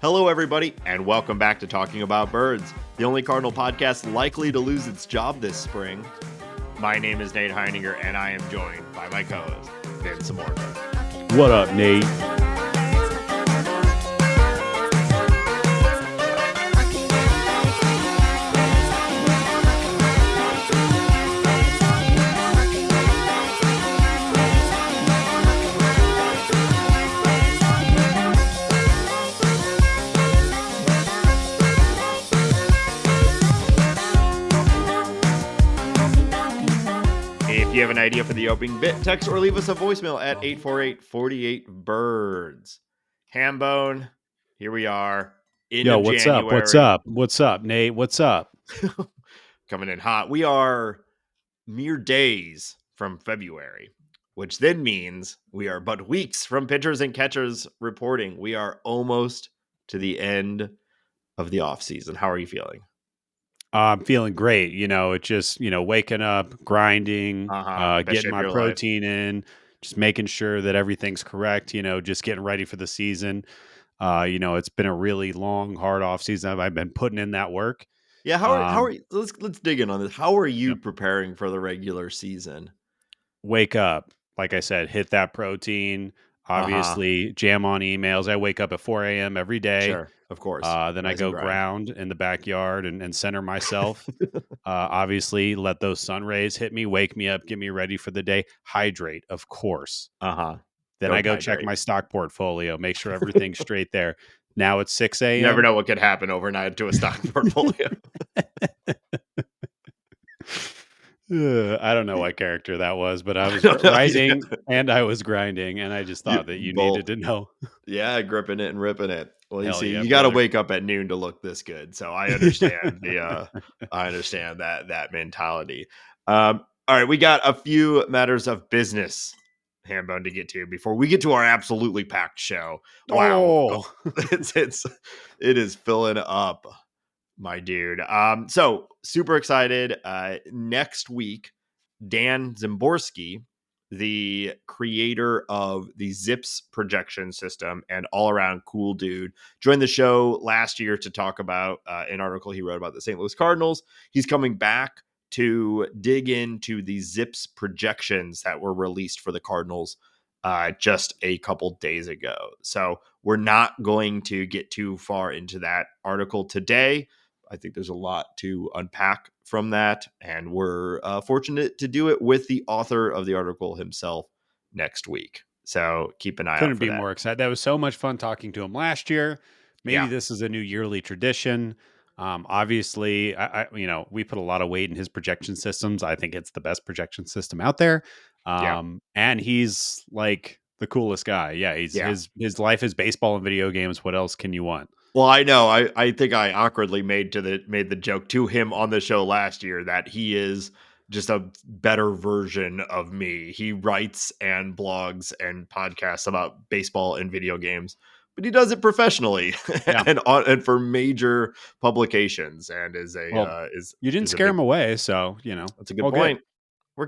Hello, everybody, and welcome back to Talking About Birds, the only Cardinal podcast likely to lose its job this spring. My name is Nate Heininger, and I am joined by my co-host, Vince Morgan. What up, Nate? If you have an idea for the opening bit, text or leave us a voicemail at 848-48-BIRDS. Hambone, here we are. Yo, what's January. up? What's up? What's up, Nate? What's up? Coming in hot. We are mere days from February, which then means we are but weeks from pitchers and catchers reporting. We are almost to the end of the offseason. How are you feeling? I'm feeling great. It's just, waking up, grinding, getting my protein in, just making sure that everything's correct, just getting ready for the season. It's been a really long, hard off season. I've been putting in that work. Yeah. How are you? Let's dig in on this. How are you preparing for the regular season? Wake up. Like I said, hit that protein. Obviously, jam on emails. I wake up at 4 a.m. every day. Sure, of course. Then I go ground in the backyard and center myself. Obviously, let those sun rays hit me, wake me up, get me ready for the day. Hydrate, of course. Then I go check my stock portfolio, make sure everything's straight there. Now it's 6 a.m. You never know what could happen overnight to a stock portfolio. I don't know what character that was, but I was rising and I was grinding, and I just thought that you needed to know. Yeah, gripping it and ripping it. Well, you see, yeah, you got to wake up at noon to look this good, so I understand I understand that mentality. All right, we got a few matters of business, Hambone, to get to before we get to our absolutely packed show. Wow, it is filling up, my dude. So super excited. Next week, Dan Szymborski, the creator of the Zips projection system and all around cool dude, joined the show last year to talk about an article he wrote about the St. Louis Cardinals. He's coming back to dig into the Zips projections that were released for the Cardinals just a couple days ago. So we're not going to get too far into that article today. I think there's a lot to unpack from that, and we're fortunate to do it with the author of the article himself next week. So keep an eye out for that. Couldn't be more excited. That was so much fun talking to him last year. Maybe this is a new yearly tradition. Obviously, we put a lot of weight in his projection systems. I think it's the best projection system out there. And he's like the coolest guy. Yeah, his life is baseball and video games. What else can you want? Well, I know. I think I awkwardly made the joke to him on the show last year that he is just a better version of me. He writes and blogs and podcasts about baseball and video games, but he does it professionally and for major publications. And you didn't scare him away, so that's a good point. Good. We're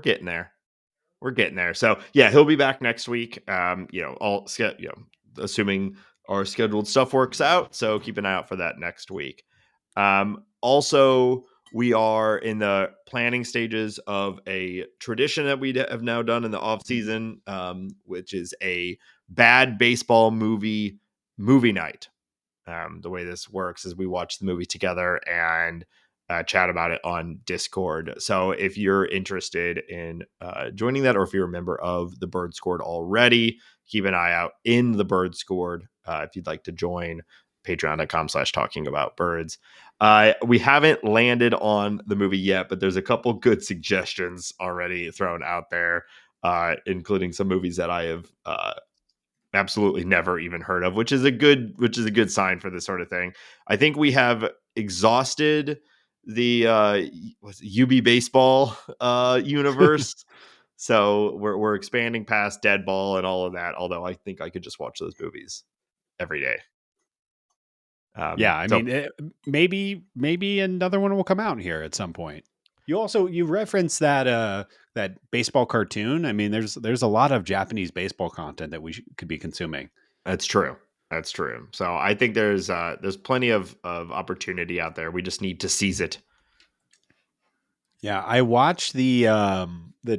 getting there. So yeah, he'll be back next week. Assuming our scheduled stuff works out. So keep an eye out for that next week. Also, we are in the planning stages of a tradition that we have now done in the off season, which is a bad baseball movie night. The way this works is we watch the movie together and chat about it on Discord. So if you're interested in joining that, or if you're a member of the Birdscord already, keep an eye out in the Birdscord. If you'd like to join, patreon.com/talkingaboutbirds. We haven't landed on the movie yet, but there's a couple good suggestions already thrown out there, including some movies that I have absolutely never even heard of, which is a good sign for this sort of thing. I think we have exhausted the UB baseball universe. So we're expanding past Dead Ball and all of that. Although I think I could just watch those movies every day. Maybe another one will come out here at some point. You referenced that baseball cartoon. I mean, there's a lot of Japanese baseball content that we could be consuming. That's true. That's true. So I think there's plenty of opportunity out there. We just need to seize it. Yeah, I watched the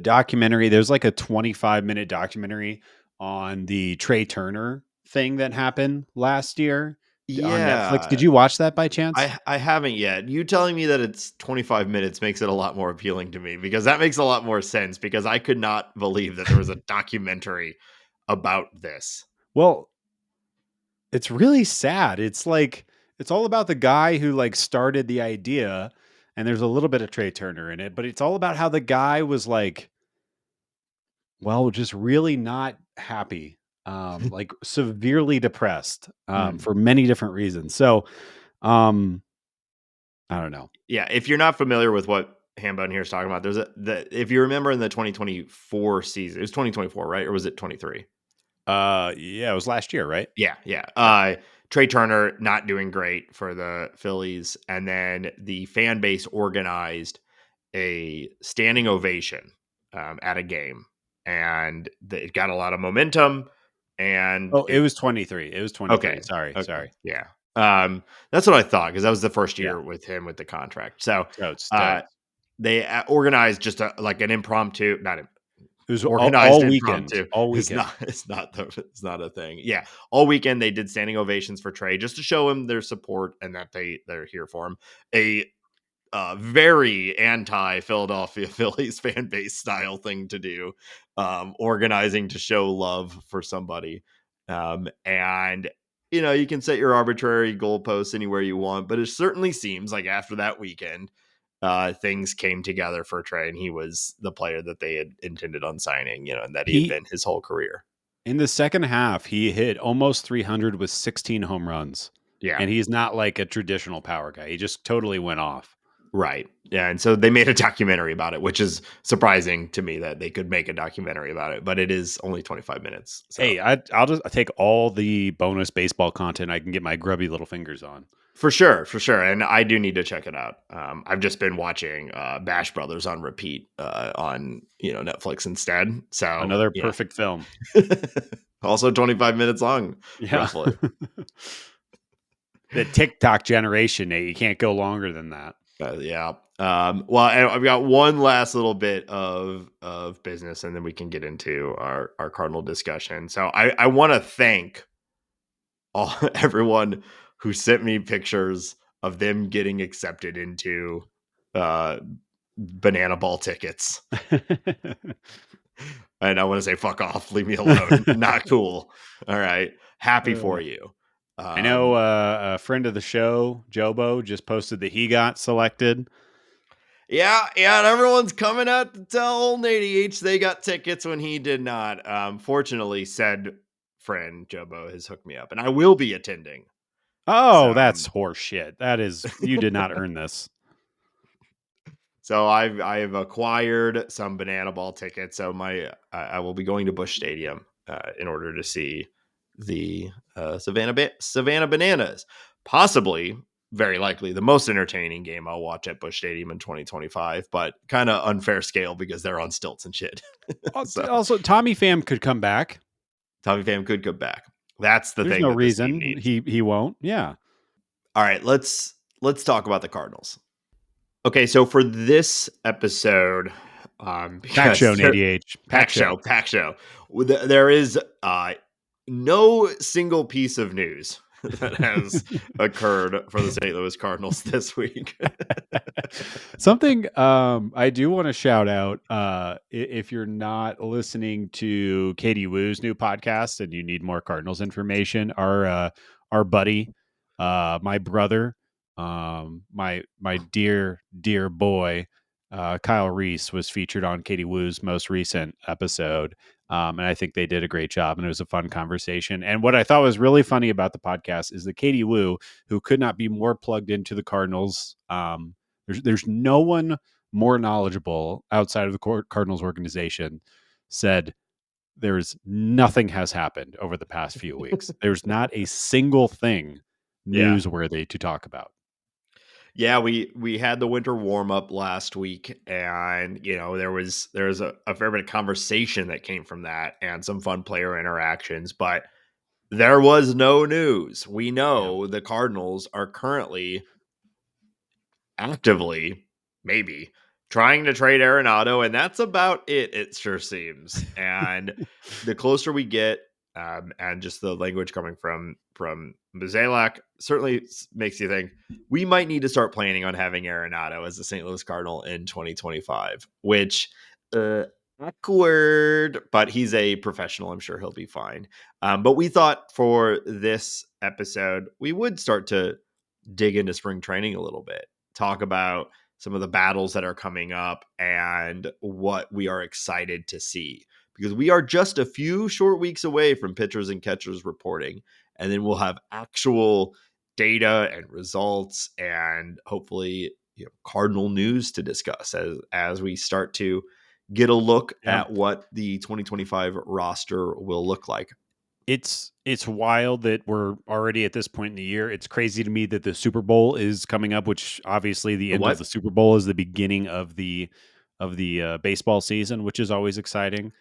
documentary. There's like a 25-minute documentary on the Trey Turner thing that happened last year on Netflix. Did Yeah. you watch that by chance? I haven't yet. You telling me that it's 25 minutes makes it a lot more appealing to me because that makes a lot more sense because I could not believe that there was a documentary about this. Well, it's really sad. It's like it's all about the guy who like started the idea, and there's a little bit of Trey Turner in it, but it's all about how the guy was like, well, just really not happy, like severely depressed, Hmm. for many different reasons. So, um, I don't know. Yeah, if you're not familiar with what Hambone here is talking about, if you remember in the 2024 season, it was 2024, right? Or was it 23? Yeah, it was last year, right? Yeah, yeah. Yeah. Trey Turner not doing great for the Phillies, and then the fan base organized a standing ovation at a game, and it got a lot of momentum. And Oh, it was 23. It was 23. okay, Sorry, okay, sorry. yeah. That's what I thought because that was the first Yeah, year with him with the contract. So totes, uh, totes. they organized just like an impromptu, not It was organized all weekend, impromptu. all It's weekend. not it's not a thing. Yeah. All weekend they did standing ovations for Trey just to show him their support and that they're here for him. A very anti Philadelphia Phillies fan base style thing to do, organizing to show love for somebody. And you can set your arbitrary goalposts anywhere you want, but it certainly seems like after that weekend, things came together for Trey, and he was the player that they had intended on signing, and that he had He been his whole career. In the second half, he hit almost 300 with 16 home runs, Yeah, and he's not like a traditional power guy. He just totally went off. right. Yeah, and so they made a documentary about it, which is surprising to me that they could make a documentary about it, but it is only 25 minutes. So Hey, I'll just take all the bonus baseball content I can get my grubby little fingers on. for sure, for sure, and I do need to check it out. I've just been watching Bash Brothers on repeat on Netflix instead. So Another perfect film. also 25 minutes long, Yeah. roughly. The TikTok generation, Nate. You can't go longer than that. Yeah. Well, and I've got one last little bit of business, and then we can get into our Cardinal discussion. So I want to thank everyone who sent me pictures of them getting accepted into uh, banana ball tickets. And I want to say, fuck off, leave me alone. Not cool. All right, happy for you. I know a friend of the show, Jobo, just posted that he got selected. Yeah, and everyone's coming out to tell old Nady H they got tickets when he did not. Fortunately, said friend Jobo has hooked me up, and I will be attending. Oh, So, that's horseshit. That is, you did not earn this. so I've acquired some banana ball tickets. So I will be going to Busch Stadium in order to see the Savannah Bananas, possibly. Very likely the most entertaining game I'll watch at Busch Stadium in 2025, but kind of unfair scale because they're on stilts and shit. So Also, Tommy Pham could come back. Tommy Pham could come back. That's the There's thing no that this team reason needs. he won't. Yeah. All right, let's talk about the Cardinals. Okay, so for this episode, Pack show, because ADH. Pack show. pack show, there is no single piece of news that has occurred for the St. Louis Cardinals this week. Something I do want to shout out, if you're not listening to Katie Woo's new podcast and you need more Cardinals information, our buddy, my brother, my dear boy, Kyle Reese was featured on Katie Woo's most recent episode. And I think they did a great job, and it was a fun conversation. And what I thought was really funny about the podcast is that Katie Woo, who could not be more plugged into the Cardinals, there's no one more knowledgeable outside of the Cardinals organization, said there's nothing has happened over the past few weeks. There's not a single thing Yeah. newsworthy to talk about. Yeah, we had the winter warm up last week, and there was a fair bit of conversation that came from that, and some fun player interactions. But there was no news. We Yeah. know the Cardinals are currently actively, maybe, trying to trade Arenado, and that's about it. It sure seems. And the closer we get, and just the language coming from Mozeliak certainly makes you think we might need to start planning on having Arenado as the St. Louis Cardinal in 2025, which awkward, but he's a professional. I'm sure he'll be fine. But we thought for this episode we would start to dig into spring training a little bit, talk about some of the battles that are coming up and what we are excited to see, because we are just a few short weeks away from pitchers and catchers reporting, and then we'll have actual data and results and hopefully Cardinal news to discuss as we start to get a look Yeah. at what the 2025 roster will look like. It's wild that we're already at this point in the year. It's crazy to me that the Super Bowl is coming up, which obviously the end of the What? Super Bowl is the beginning of the baseball season, which is always exciting.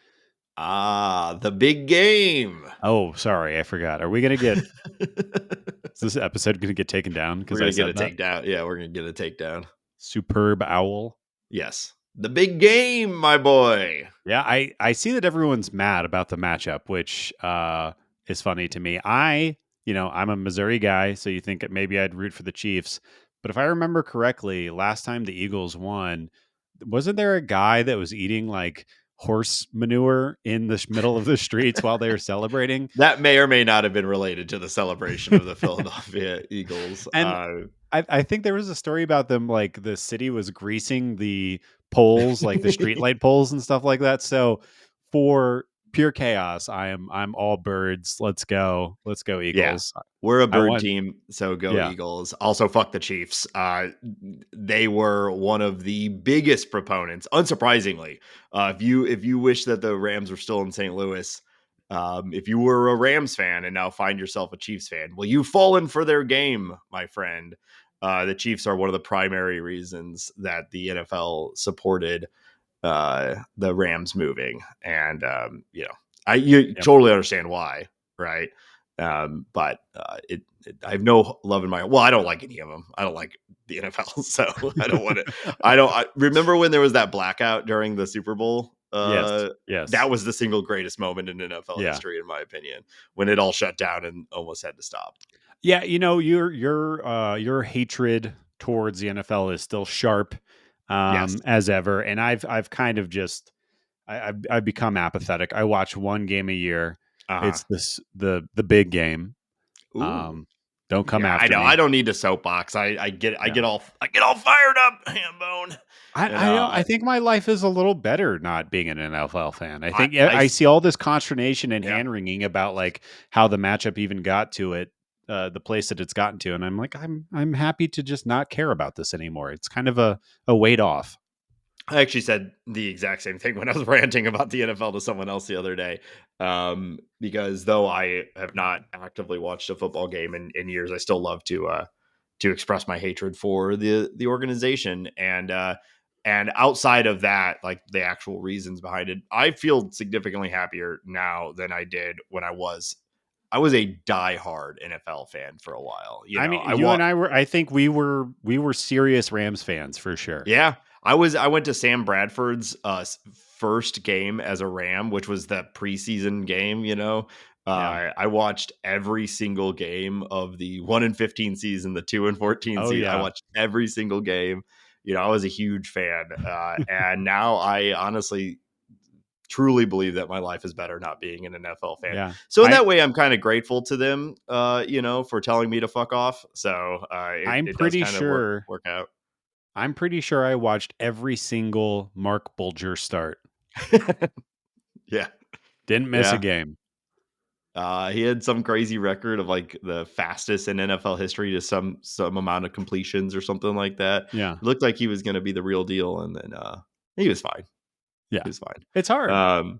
The big game. Oh, sorry, I forgot. Are we going to get is this episode going to get taken down We're because I gonna get a said that? takedown. Yeah, we're gonna get a takedown. Superb owl. Yes, the big game, my boy. Yeah, I see that everyone's mad about the matchup, which is funny to me. I'm a Missouri guy, so you think that maybe I'd root for the Chiefs. But if I remember correctly, last time the Eagles won, wasn't there a guy that was eating like horse manure in the middle of the streets while they were celebrating? That may or may not have been related to the celebration of the Philadelphia Eagles. And I think there was a story about them, like the city was greasing the poles, like the streetlight poles and stuff like that. So for pure chaos, I'm all birds. Let's go Yeah, Eagles. we're a I bird want, team, so go yeah, Eagles. Also, fuck the Chiefs. They were one of the biggest proponents, unsurprisingly. If you wish that the Rams were still in St. Louis, if you were a Rams fan and now find yourself a Chiefs fan, well, you've fallen for their game, my friend. The Chiefs are one of the primary reasons that the NFL supported the Rams moving, and you yep. totally understand why, right? But I have no love in my. Well, I don't like any of them. I don't like the NFL, so I don't want to. I remember when there was that blackout during the Super Bowl. Yes, That yes, was the single greatest moment in NFL yeah. history, in my opinion, when it all shut down and almost had to stop. Yeah, your hatred towards the NFL is still sharp Yes. as ever, and I've kind of just I've become apathetic. I watch one game a year. Uh It's the big game. huh. Ooh. Don't come Yeah, I after know. I me. don't need a soapbox. I get I Yeah. get all I get all fired up, Hambone. And I think my life is a little better not being an NFL fan. I I think I I see all this consternation and yeah. hand wringing about like how the matchup even got to it, the place that it's gotten to, and I'm like, I'm happy to just not care about this anymore. It's kind of a weight off. I actually said the exact same thing when I was ranting about the NFL to someone else the other day. Because though I have not actively watched a football game in years, I still love to express my hatred for the organization. And outside of that, like the actual reasons behind it, I feel significantly happier now than I did when I was a diehard NFL fan for a while. I mean, I you want and I were. I think we were serious Rams fans for sure. Yeah, I went to Sam Bradford's first game as a Ram, which was the preseason game. Yeah. I watched every single game of the 1-15 season, the 2-14 Oh season. I yeah. watched every single game. I was a huge fan, and now I honestly truly believe that my life is better not being an NFL fan. Yeah. So in I that way, I'm kind of grateful to them, for telling me to fuck off. So I'm it does pretty kind of sure. work out. I'm pretty sure I watched every single Mark Bulger start. Yeah. Didn't miss a Yeah. game. He had some crazy record of like the fastest in NFL history to some amount of completions or something like that. Yeah. It looked like he was going to be the real deal, and then he was fine. Yeah. He was fine. It's hard.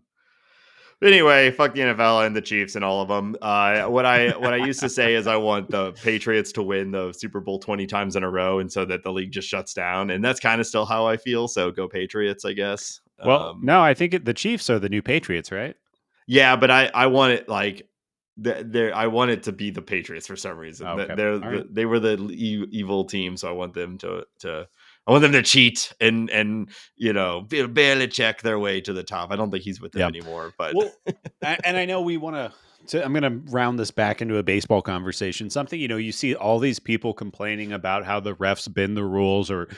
Anyway, fuck the NFL and the Chiefs and all of them. What I used to say is I want the Patriots to win the Super Bowl 20 times in a row, and so that the league just shuts down. And that's kind of still how I feel. So go Patriots, I guess. Well, no, I think the Chiefs are the new Patriots, right? Yeah, but I want it like I want it to be the Patriots for some reason. Okay. All right. They were the evil team, so I want them to I want them to cheat and barely check their way to the top. I don't think he's with them Yeah. anymore, but Well, and I know we want to. So I'm going to round this back into a baseball conversation. Something, you see all these people complaining about how the refs bend the rules or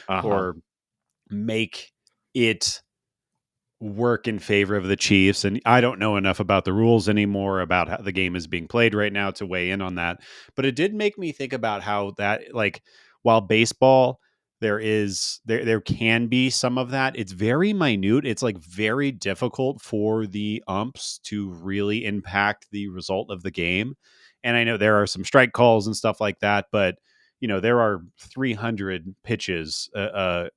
make it work in favor of the Chiefs. And I don't know enough about the rules anymore, about how the game is being played right now to weigh in on that. But it did make me think about how that, like, while baseball, there can be some of that. It's very minute. It's like very difficult for the umps to really impact the result of the game. And I know there are some strike calls and stuff like that, but there are 300 pitches a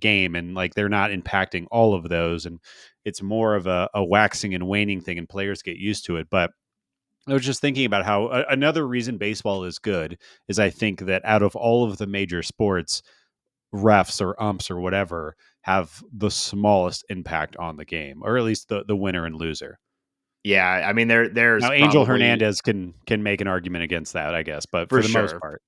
game, and like they're not impacting all of those, and it's more of a waxing and waning thing, and players get used to it. But I was just thinking about how another reason baseball is good is I think that out of all of the major sports, refs or umps or whatever have the smallest impact on the game, or at least the winner and loser. Yeah, I mean there's Now Angel probably Hernandez can make an argument against that, I guess, but for for the most sure. part.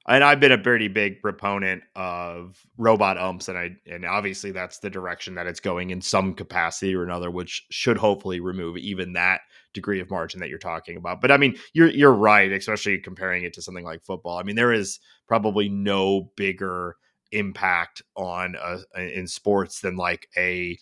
And I've been a pretty big proponent of robot umps, and obviously that's the direction that it's going in some capacity or another, which should hopefully remove even that degree of margin that you're talking about. But I mean, you're right, especially comparing it to something like football. I mean, there is probably no bigger impact on in sports than like a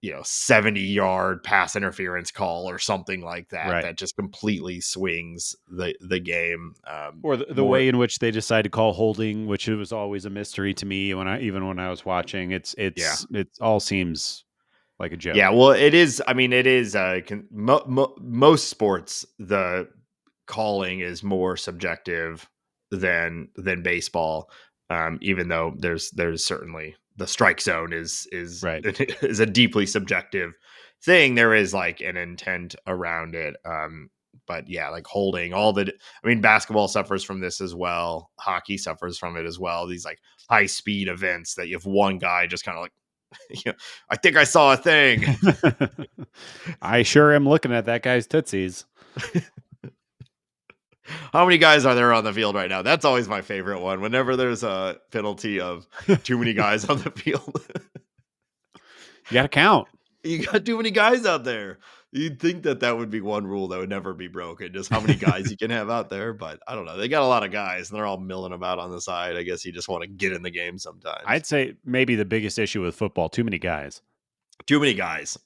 70-yard pass interference call or something like that, Right. that just completely swings the game. Or the More way in which they decide to call holding, which it was always a mystery to me when I was watching. Yeah. It all seems like a Yeah, joke. well, it is. I mean, it is. Most sports, the calling is more subjective than baseball. Even though there's certainly the strike zone is Right. is a deeply subjective thing. There is like an intent around it. But yeah, like holding all the. I mean, basketball suffers from this as well. Hockey suffers from it as well. These like high speed events that you have one guy just kind of like. I think I saw a thing. I sure am looking at that guy's tootsies. How many guys are there on the field right now? That's always my favorite one. Whenever there's a penalty of too many guys on the field, You got to count. you got too many guys out there. You'd think that would be one rule that would never be broken, just how many guys you can have out there. But I don't know. They got a lot of guys and they're all milling about on the side. I guess you just want to get in the game sometimes. I'd say maybe the biggest issue with football, too many guys. Too many guys.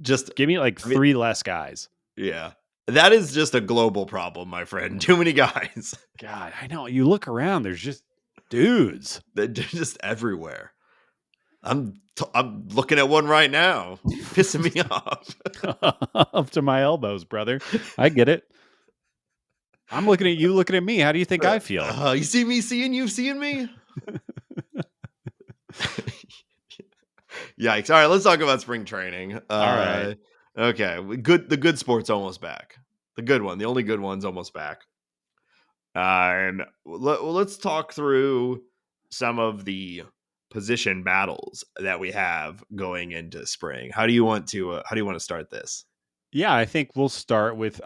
Just give me like three less guys. Yeah. That is just a global problem, my friend. Too many guys. God, I know. You look around, there's just dudes. They're just everywhere. I'm looking at one right now, pissing me off. Up to my elbows, brother. I get it. I'm looking at you, looking at me. How do you think I feel? You see me seeing you, seeing me? Yikes. All right, let's talk about spring training. All right. Okay, the good sport's almost back. The good one, the only good one's almost back. And let's talk through some of the position battles that we have going into spring. How do you want to start this? Yeah, I think we'll start with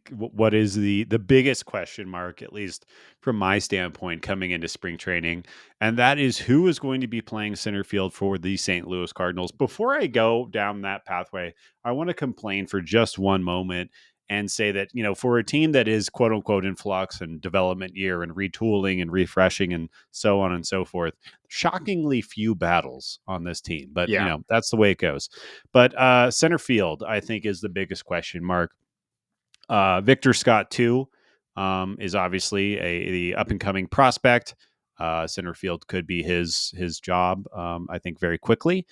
what is the biggest question mark, at least from my standpoint, coming into spring training, and that is who is going to be playing center field for the St. Louis Cardinals. Before I go down that pathway, I want to complain for just one moment and say that, for a team that is quote unquote in flux and development year and retooling and refreshing and so on and so forth, shockingly few battles on this team, but that's the way it goes. But center field, I think, is the biggest question mark. Victor Scott, too, is obviously the up and coming prospect. Center field could be his job, I think, very quickly.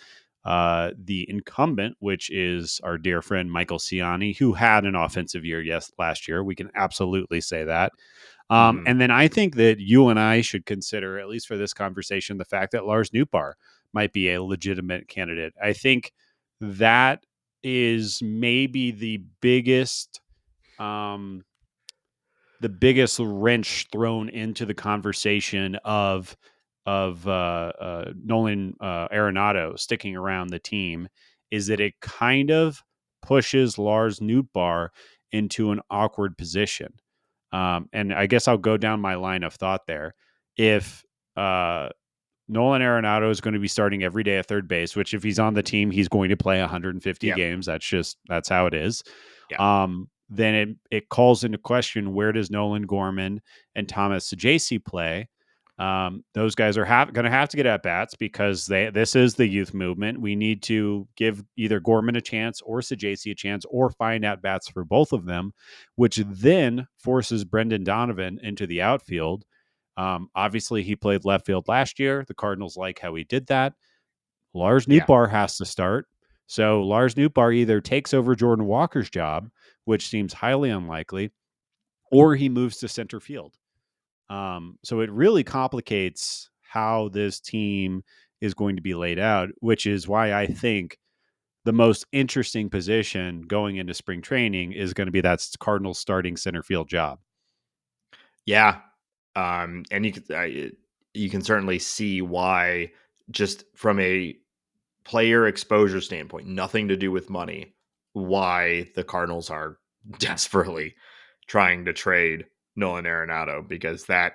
The incumbent, which is our dear friend Michael Ciani, who had an offensive year, last year. We can absolutely say that. And then I think that you and I should consider, at least for this conversation, the fact that Lars Nootbaar might be a legitimate candidate. I think that is maybe the biggest wrench thrown into the conversation of Nolan Arenado sticking around the team, is that it kind of pushes Lars Nootbaar into an awkward position. And I guess I'll go down my line of thought there. If Nolan Arenado is going to be starting every day at third base, which if he's on the team, he's going to play 150 Yeah. games. That's how it is. Yeah. Then it calls into question, where does Nolan Gorman and Thomas Sajaci play? Those guys are going to have to get at bats because this is the youth movement. We need to give either Gorman a chance or Sajaci a chance or find at bats for both of them, which then forces Brendan Donovan into the outfield. Obviously, he played left field last year. The Cardinals like how he did that. Lars Yeah. Nootbaar has to start. So Lars Nootbaar either takes over Jordan Walker's job, which seems highly unlikely, or he moves to center field. So it really complicates how this team is going to be laid out, which is why I think the most interesting position going into spring training is going to be that Cardinals starting center field job. Yeah. And you can certainly see why, just from a player exposure standpoint, nothing to do with money, why the Cardinals are desperately trying to trade Nolan Arenado, because that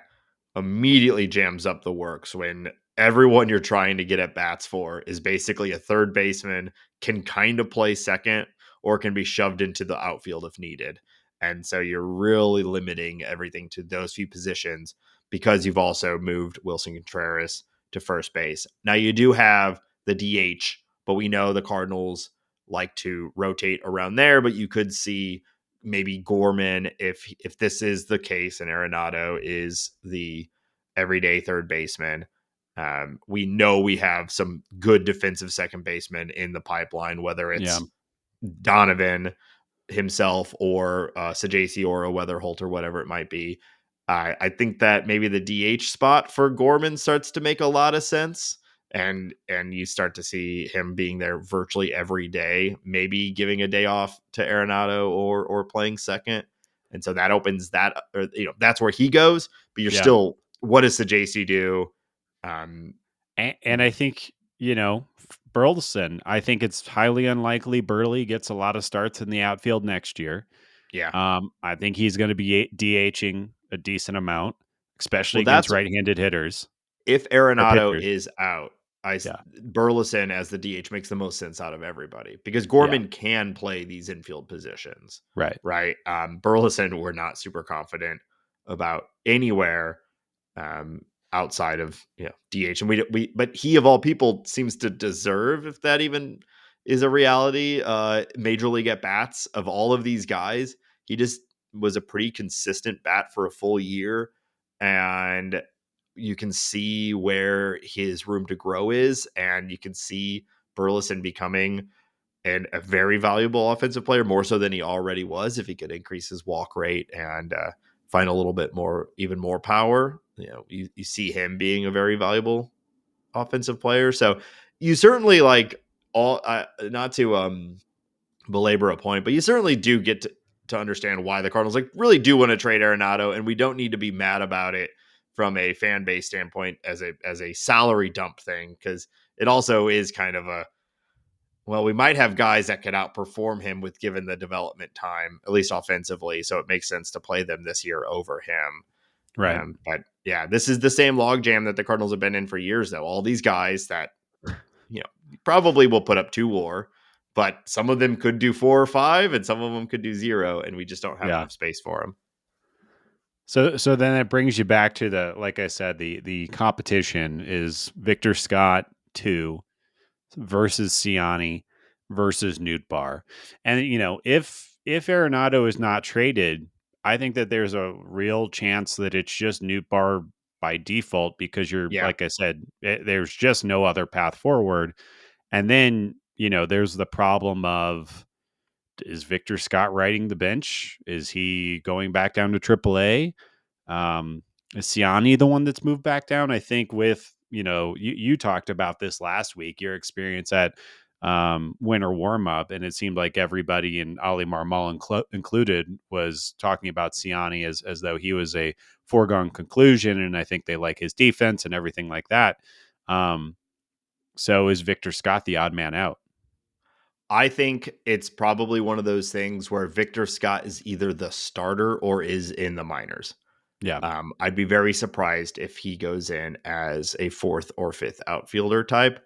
immediately jams up the works when everyone you're trying to get at bats for is basically a third baseman, can kind of play second, or can be shoved into the outfield if needed. And so you're really limiting everything to those few positions, because you've also moved Wilson Contreras to first base. Now you do have the DH, but we know the Cardinals like to rotate around there, but you could see maybe Gorman, if this is the case and Arenado is the everyday third baseman. We know we have some good defensive second baseman in the pipeline, whether it's Donovan himself or Sajaci or a Weatherholt or whatever it might be. I think that maybe the DH spot for Gorman starts to make a lot of sense, and you start to see him being there virtually every day, maybe giving a day off to Arenado or playing second, and so that opens that, or that's where he goes. But you're still, what does Sajaci do? And I think Burleson. I think it's highly unlikely Burley gets a lot of starts in the outfield next year. Yeah. I think he's going to be DHing a decent amount, especially Well, against that's right-handed hitters if or Arenado pitchers. is out. Yeah. Burleson as the DH makes the most sense out of everybody, because Yeah. Gorman can play these infield positions. Right. Burleson, we're not super confident about anywhere outside of DH, and but he of all people seems to deserve, if that even is a reality, major league at bats of all of these guys. He just was a pretty consistent bat for a full year, and you can see where his room to grow is, and you can see Burleson becoming a very valuable offensive player, more so than he already was, if he could increase his walk rate and find a little bit more, even more power. You see him being a very valuable offensive player. So you certainly not to belabor a point, but you certainly do get to understand why the Cardinals really do want to trade Arenado, and we don't need to be mad about it from a fan base standpoint as a salary dump thing, because it also is kind of we might have guys that could outperform him with given the development time, at least offensively. So it makes sense to play them this year over him. Right. But yeah, this is the same logjam that the Cardinals have been in for years, though. All these guys that, probably will put up 2 WAR, but some of them could do 4 or 5, and some of them could do 0, and we just don't have enough space for them. So then it brings you back to like I said, the competition is Victor Scott 2 versus Ciani versus Nootbaar. And if Arenado is not traded, I think that there's a real chance that it's just Nootbaar by default, because like I said, there's just no other path forward. And then, there's the problem of, is Victor Scott riding the bench? Is he going back down to AAA? Is Ciani the one that's moved back down? I think with, you talked about this last week, your experience at winter warm-up, and it seemed like everybody, and Ali Marmol included, was talking about Ciani as though he was a foregone conclusion, and I think they like his defense and everything like that. So is Victor Scott the odd man out? I think it's probably one of those things where Victor Scott is either the starter or is in the minors. Yeah. I'd be very surprised if he goes in as a fourth or fifth outfielder type.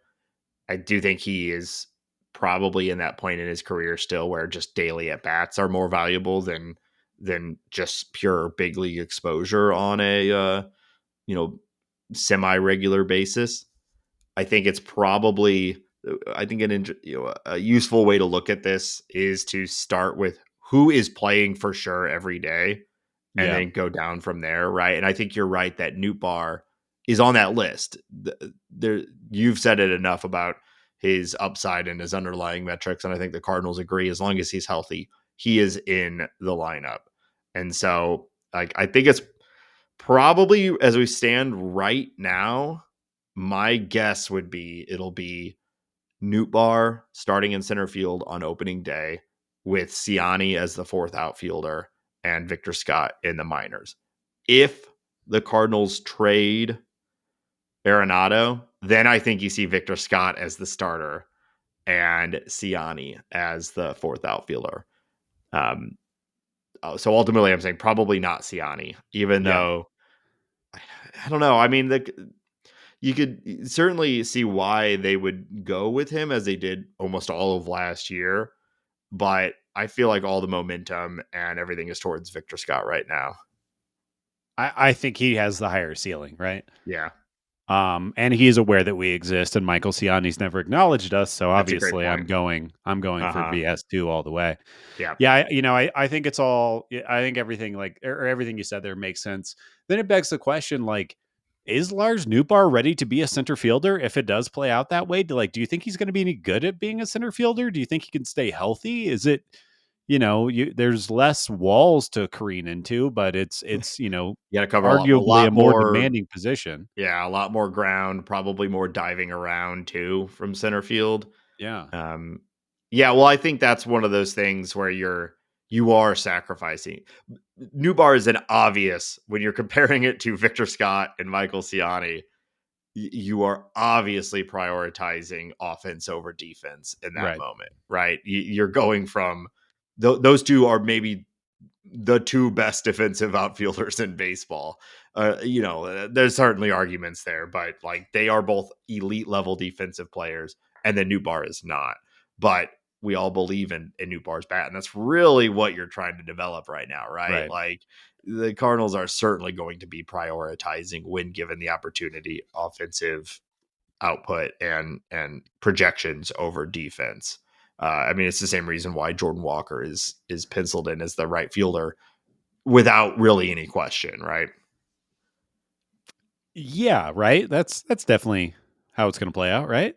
I do think he is probably in that point in his career still where just daily at bats are more valuable than just pure big league exposure on a you know semi regular basis. I think it's probably I think a useful way to look at this is to start with who is playing for sure every day and Yeah. then go down from there, right? And I think you're right that Newt Bar is on that list. There, you've said it enough about his upside and his underlying metrics, and I think the Cardinals agree. As long as he's healthy, he is in the lineup, and so like I think it's probably as we stand right now. My guess would be it'll be Newt Bar starting in center field on opening day with Ciani as the fourth outfielder and Victor Scott in the minors. If the Cardinals trade Arenado, then I think you see Victor Scott as the starter and Ciani as the fourth outfielder. Um, so ultimately, I'm saying probably not Ciani, even Yeah. though I don't know. I mean, you could certainly see why they would go with him as they did almost all of last year. But I feel like all the momentum and everything is towards Victor Scott right now. I think he has the higher ceiling, right? Yeah, And he is aware that we exist, and Michael Ciani's never acknowledged us. So that's a great obviously, point. I'm going for Uh-huh. BS2 all the way. Yeah. Yeah, I think it's all. I think everything or everything you said there makes sense. Then it begs the question, like, is Lars Nootbaar ready to be a center fielder if it does play out that way? Do you think he's going to be any good at being a center fielder? Do you think he can stay healthy? Is it, there's less walls to careen into, but it's You got to cover a arguably a lot more more. demanding position. Yeah, a lot more ground, probably more diving around too from center field. Yeah. Um, yeah, well, I think that's one of those things where you are sacrificing. New Bar is an obvious when you're comparing it to Victor Scott and Michael Ciani. You are obviously prioritizing offense over defense in that Right. moment, right? You're going from those two are maybe the two best defensive outfielders in baseball. There's certainly arguments there, but like they are both elite level defensive players, and then New Bar is not. But we all believe in New Bar's bat, and that's really what you're trying to develop right now, right? Right. Like the Cardinals are certainly going to be prioritizing when given the opportunity offensive output and projections over defense. I mean, it's the same reason why Jordan Walker is penciled in as the right fielder without really any question, right? Yeah, right. That's definitely how it's going to play out, right?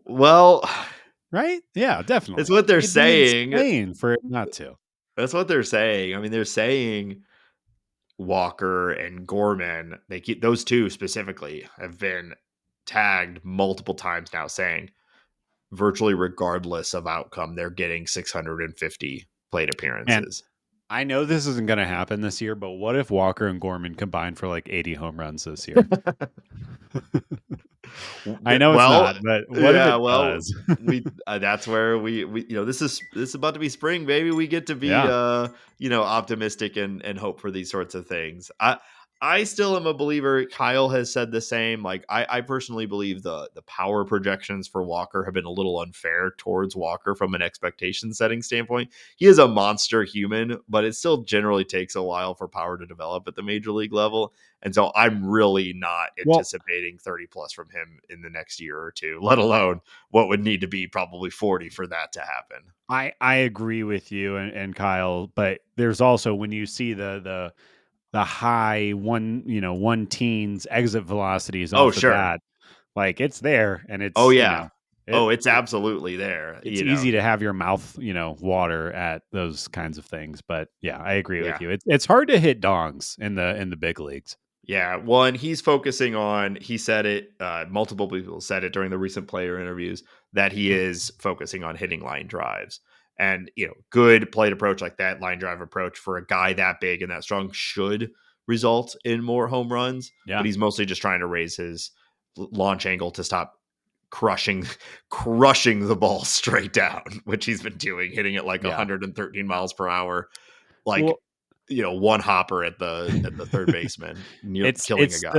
Well, Right? Yeah, that's definitely. what they're It'd be saying. insane for it not to. That's what they're saying. I mean, they're saying Walker and Gorman, they keep those two specifically have been tagged multiple times now saying virtually regardless of outcome, they're getting 650 plate And appearances. I know this isn't going to happen this year, but what if Walker and Gorman combined for like 80 home runs this year? I know it's Well, not, but what if yeah, it well, does? we that's where we this is about to be spring, baby. We get to be Yeah. optimistic and hope for these sorts of things. I still am a believer. Kyle has said the same. Like I personally believe the power projections for Walker have been a little unfair towards Walker from an expectation setting standpoint. He is a monster human, but it still generally takes a while for power to develop at the major league level. And so I'm really not Well, anticipating 30 plus from him in the next year or two, let alone what would need to be probably 40 for that to happen. I agree with you and Kyle, but there's also when you see the high one teens exit velocities Oh, off the sure. bat, like it's there and Oh, it's, yeah. it, Oh, it's it absolutely there. it's easy to have your mouth, water at those kinds of things. But yeah, I agree with Yeah. you. It's hard to hit dongs in the big leagues. Yeah. Well, and he's focusing on, he said it, multiple people said it during the recent player interviews that he is focusing on hitting line drives. And, good plate approach like that, line drive approach for a guy that big and that strong should result in more home runs. But Yeah. he's mostly just trying to raise his launch angle to stop crushing crushing the ball straight down, which he's been doing, hitting it like Yeah. 113 miles per hour, like, Well, one hopper at the third baseman, near killing a it's guy.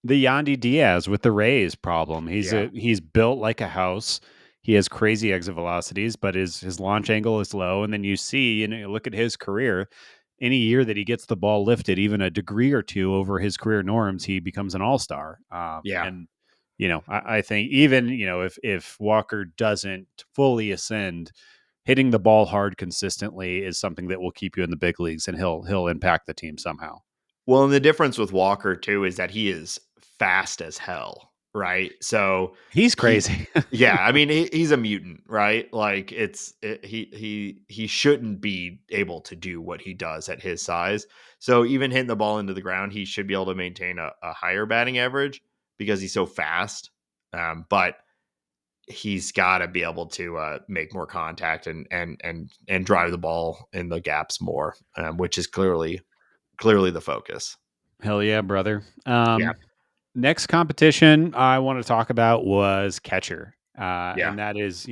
the Yandy Diaz with the Rays problem. Yeah. He's built like a house. He has crazy exit velocities, but his launch angle is low. And then you see, you look at his career. Any year that he gets the ball lifted, even a degree or two over his career norms, he becomes an all-star. Yeah. And I think even if Walker doesn't fully ascend, hitting the ball hard consistently is something that will keep you in the big leagues, and he'll impact the team somehow. Well, and the difference with Walker too is that he is fast as hell, right? So He's he crazy. yeah, I mean, he's a mutant, right? Like, he shouldn't be able to do what he does at his size. So even hitting the ball into the ground, he should be able to maintain a higher batting average because he's so fast. But he's got to be able to make more contact and drive the ball in the gaps more, which is clearly the focus. Hell yeah, brother. Yeah, Next competition I want to talk about was catcher. yeah, And that is,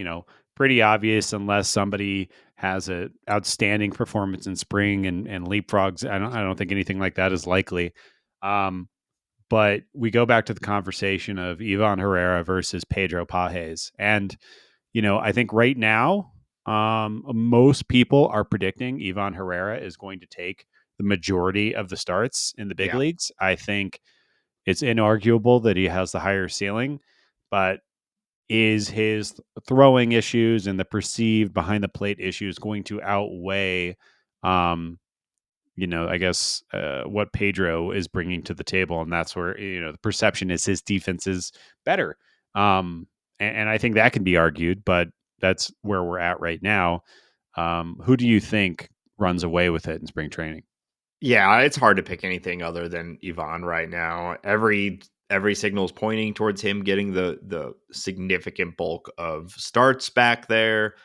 pretty obvious unless somebody has a outstanding performance in spring and leapfrogs. I don't think anything like that is likely. Um, but we go back to the conversation of Ivan Herrera versus Pedro Pages. And, I think right now, most people are predicting Ivan Herrera is going to take the majority of the starts in the big yeah. leagues. I think it's inarguable that he has the higher ceiling, but is his throwing issues and the perceived behind the plate issues going to outweigh, um, I guess, what Pedro is bringing to the table? And that's where, the perception is his defense is better. And I think that can be argued, but that's where we're at right now. Who do you think runs away with it in spring training? Yeah, it's hard to pick anything other than Ivan right now. Every signal is pointing towards him getting the significant bulk of starts back there.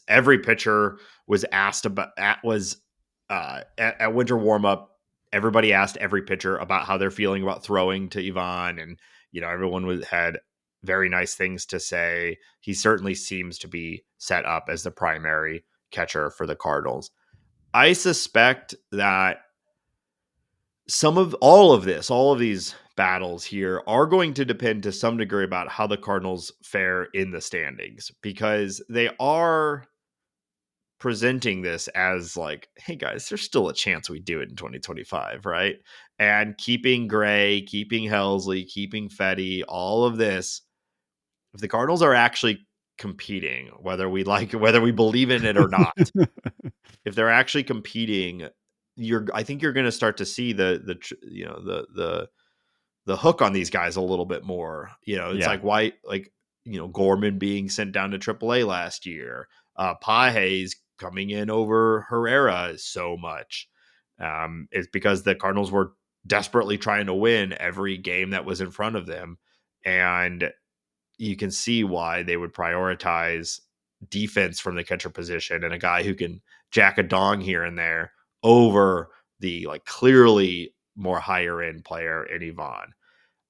Every pitcher was asked about at winter warm up. Everybody asked every pitcher about how they're feeling about throwing to Ivan, and everyone had very nice things to say. He certainly seems to be set up as the primary catcher for the Cardinals. I suspect that all of these battles here are going to depend to some degree about how the Cardinals fare in the standings, because they are presenting this as like, hey guys, there's still a chance we do it in 2025, right? And keeping Gray, keeping Helsley, keeping Fetty, all of this, if the Cardinals are actually competing, whether we believe in it or not, if they're actually competing, I think you're going to start to see the hook on these guys a little bit more. It's Yeah. like, why, like, Gorman being sent down to AAA last year, Pages coming in over Herrera so much. It's because the Cardinals were desperately trying to win every game that was in front of them, and you can see why they would prioritize defense from the catcher position and a guy who can jack a dong here and there over the like clearly more higher end player in Ivan.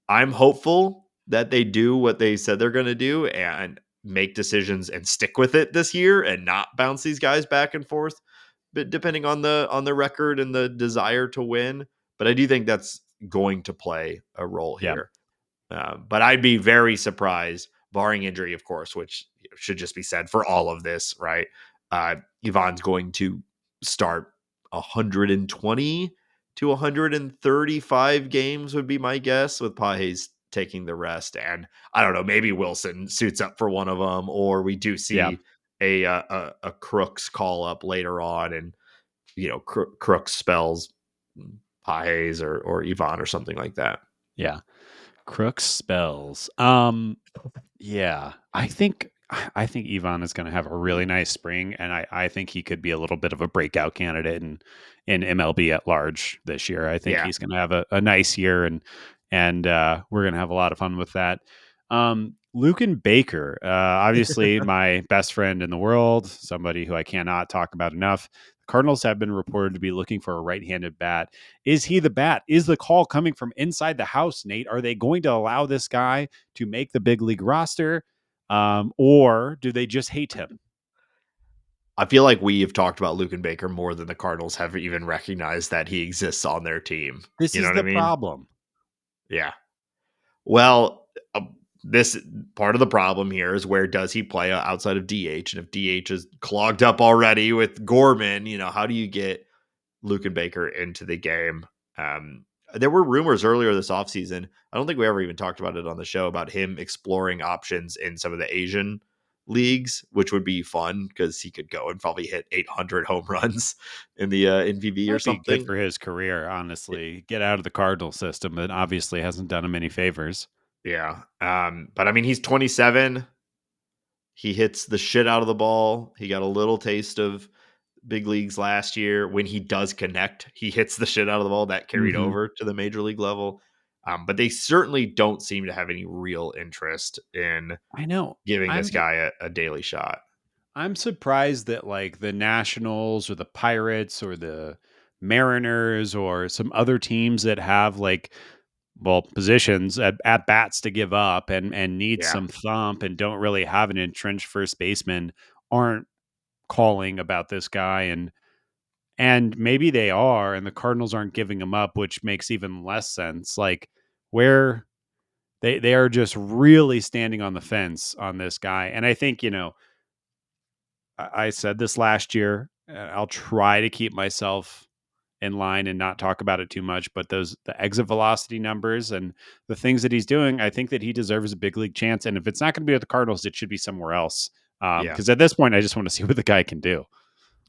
I'm hopeful that they do what they said they're going to do and make decisions and stick with it this year and not bounce these guys back and forth, but depending on the record and the desire to win. But I do think that's going to play a role Yeah. here. But I'd be very surprised, barring injury, of course, which should just be said for all of this, right? Ivan's going to start 120 to 135 games, would be my guess, with Pages taking the rest. And I don't know, maybe Wilson suits up for one of them, or we do Yeah. see a Crooks call up later on, and Crooks spells Pages or Ivan or something like that. Yeah. Crooks spells. Yeah. I think Ivan is going to have a really nice spring, and I think he could be a little bit of a breakout candidate in MLB at large this year. I think Yeah. he's going to have a nice year, and we're going to have a lot of fun with that. Luken Baker, obviously my best friend in the world, somebody who I cannot talk about enough. Cardinals have been reported to be looking for a right-handed bat. Is he the bat? Is the call coming from inside the house, Nate? Are they going to allow this guy to make the big league roster? Or do they just hate him? I feel like we have talked about Luken Baker more than the Cardinals have even recognized that he exists on their team. This You know is what I the mean? problem. Yeah. Well, this part of the problem here is, where does he play outside of DH? And if DH is clogged up already with Gorman, how do you get Luken Baker into the game? There were rumors earlier this offseason. I don't think we ever even talked about it on the show, about him exploring options in some of the Asian leagues, which would be fun because he could go and probably hit 800 home runs in the NPB or Might be good something. for his career, honestly. Get out of the Cardinal system. That obviously hasn't done him any favors. Yeah. But I mean, he's 27. He hits the shit out of the ball. He got a little taste of big leagues last year. When he does connect, he hits the shit out of the ball. That carried Mm-hmm. over to the major league level. But they certainly don't seem to have any real interest in I know. giving I'm this guy a daily shot. I'm surprised that like the Nationals or the Pirates or the Mariners or some other teams that have like positions at bats to give up and need Yeah. some thump and don't really have an entrenched first baseman aren't calling about this guy, and maybe they are, and the Cardinals aren't giving him up, which makes even less sense. Like where they are just really standing on the fence on this guy. And I think, I said this last year. I'll try to keep myself in line and not talk about it too much. But the exit velocity numbers and the things that he's doing, I think that he deserves a big league chance. And if it's not going to be with the Cardinals, it should be somewhere else. Yeah. Because at this point, I just want to see what the guy can do.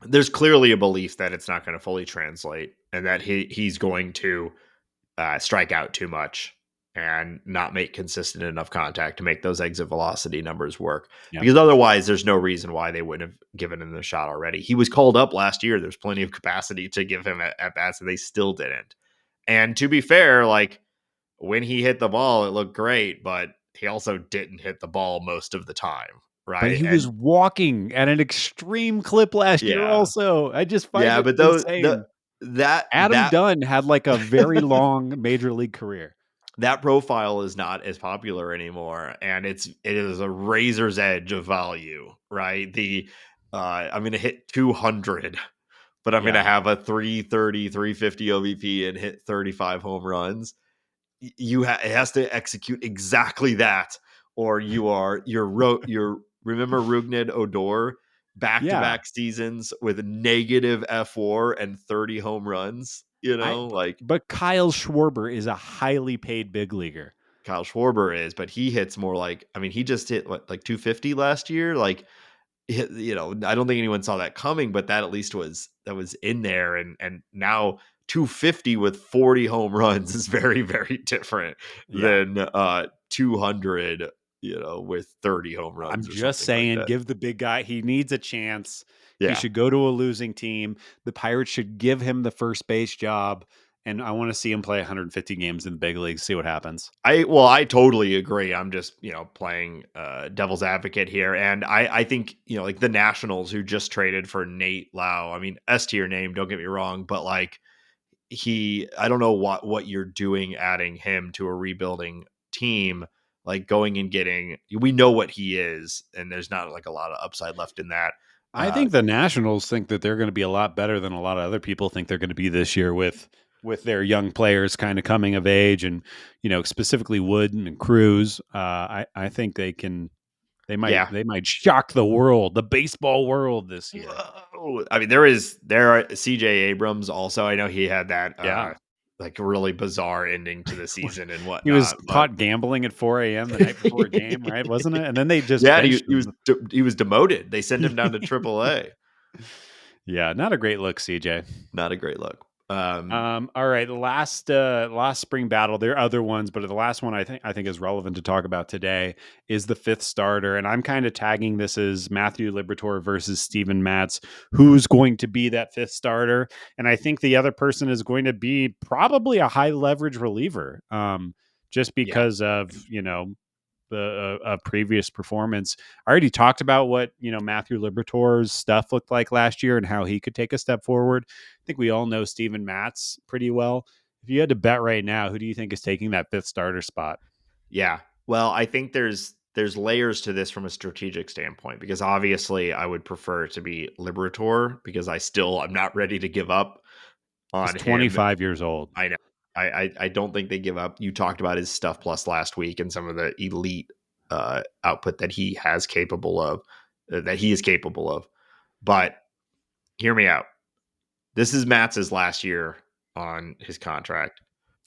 There's clearly a belief that it's not going to fully translate, and that he's going to strike out too much and not make consistent enough contact to make those exit velocity numbers work. Yeah. Because otherwise, there's no reason why they wouldn't have given him the shot already. He was called up last year. There's plenty of capacity to give him at bats, and they still didn't. And to be fair, like, when he hit the ball, it looked great, but he also didn't hit the ball most of the time, But right? he was And walking at an extreme clip last year yeah, also. I just find yeah, it but those the insane. that Adam that Dunn had like a very long major league career. that profile is not as popular anymore, and it is a razor's edge of value, right? I'm going to hit 200, but I'm going to Yeah. have a 330, 350 OVP and hit 35 home runs. It has to execute exactly that, or you're remember Rugned Odor, Yeah. back-to-back seasons with negative F4 and 30 home runs, I like but Kyle Schwarber is a highly paid big leaguer. Kyle Schwarber is, but he hits more like, I mean, he just hit what, like 250 last year. Like, I don't think anyone saw that coming, but that at least was in there. And now 250 with 40 home runs is very, very different Yeah. than 200, with 30 home I'm runs or just something like saying, that. give the big guy, he needs a chance. He Yeah. should go to a losing team. The Pirates should give him the first base job. And I want to see him play 150 games in the big leagues, see what happens. I totally agree. I'm just, playing devil's advocate here. And I think, like the Nationals, who just traded for Nate Lau. I mean, S tier name, don't get me wrong, but like, I don't know what you're doing adding him to a rebuilding team, like going and getting, we know what he is, and there's not like a lot of upside left in that. I think the Nationals think that they're going to be a lot better than a lot of other people think they're going to be this year with their young players kind of coming of age, and specifically Wood and Cruz. I think they Yeah. might shock the world, the baseball world this year. Whoa. I mean, there are CJ Abrams also. I know he had that Yeah. like really bizarre ending to the season and He was whatnot, but caught gambling at 4 a.m. the night before a game, right? Wasn't it? And then they just yeah, and benched him. he was demoted. They sent him down to AAA. Yeah, not a great look, CJ. Not a great look. All right, the last spring battle. There are other ones, but the last one I think is relevant to talk about today is the fifth starter, and I'm kind of tagging this as Matthew Liberatore versus Steven Matz. Who's going to be that fifth starter? And I think the other person is going to be probably a high leverage reliever, just Yeah. because of the previous performance. I already talked about what Matthew Liberatore's stuff looked like last year and how he could take a step forward. I think we all know Steven Matz pretty well. If you had to bet right now, who do you think is taking that fifth starter spot? Yeah. Well, I think there's layers to this from a strategic standpoint because obviously I would prefer it to be Liberator because I'm not ready to give up He's on him. 25 years old. I know. I don't think they give up. You talked about his stuff plus last week and some of the elite output that he has capable of that he is capable of. But hear me out. This is Matz's last year on his contract.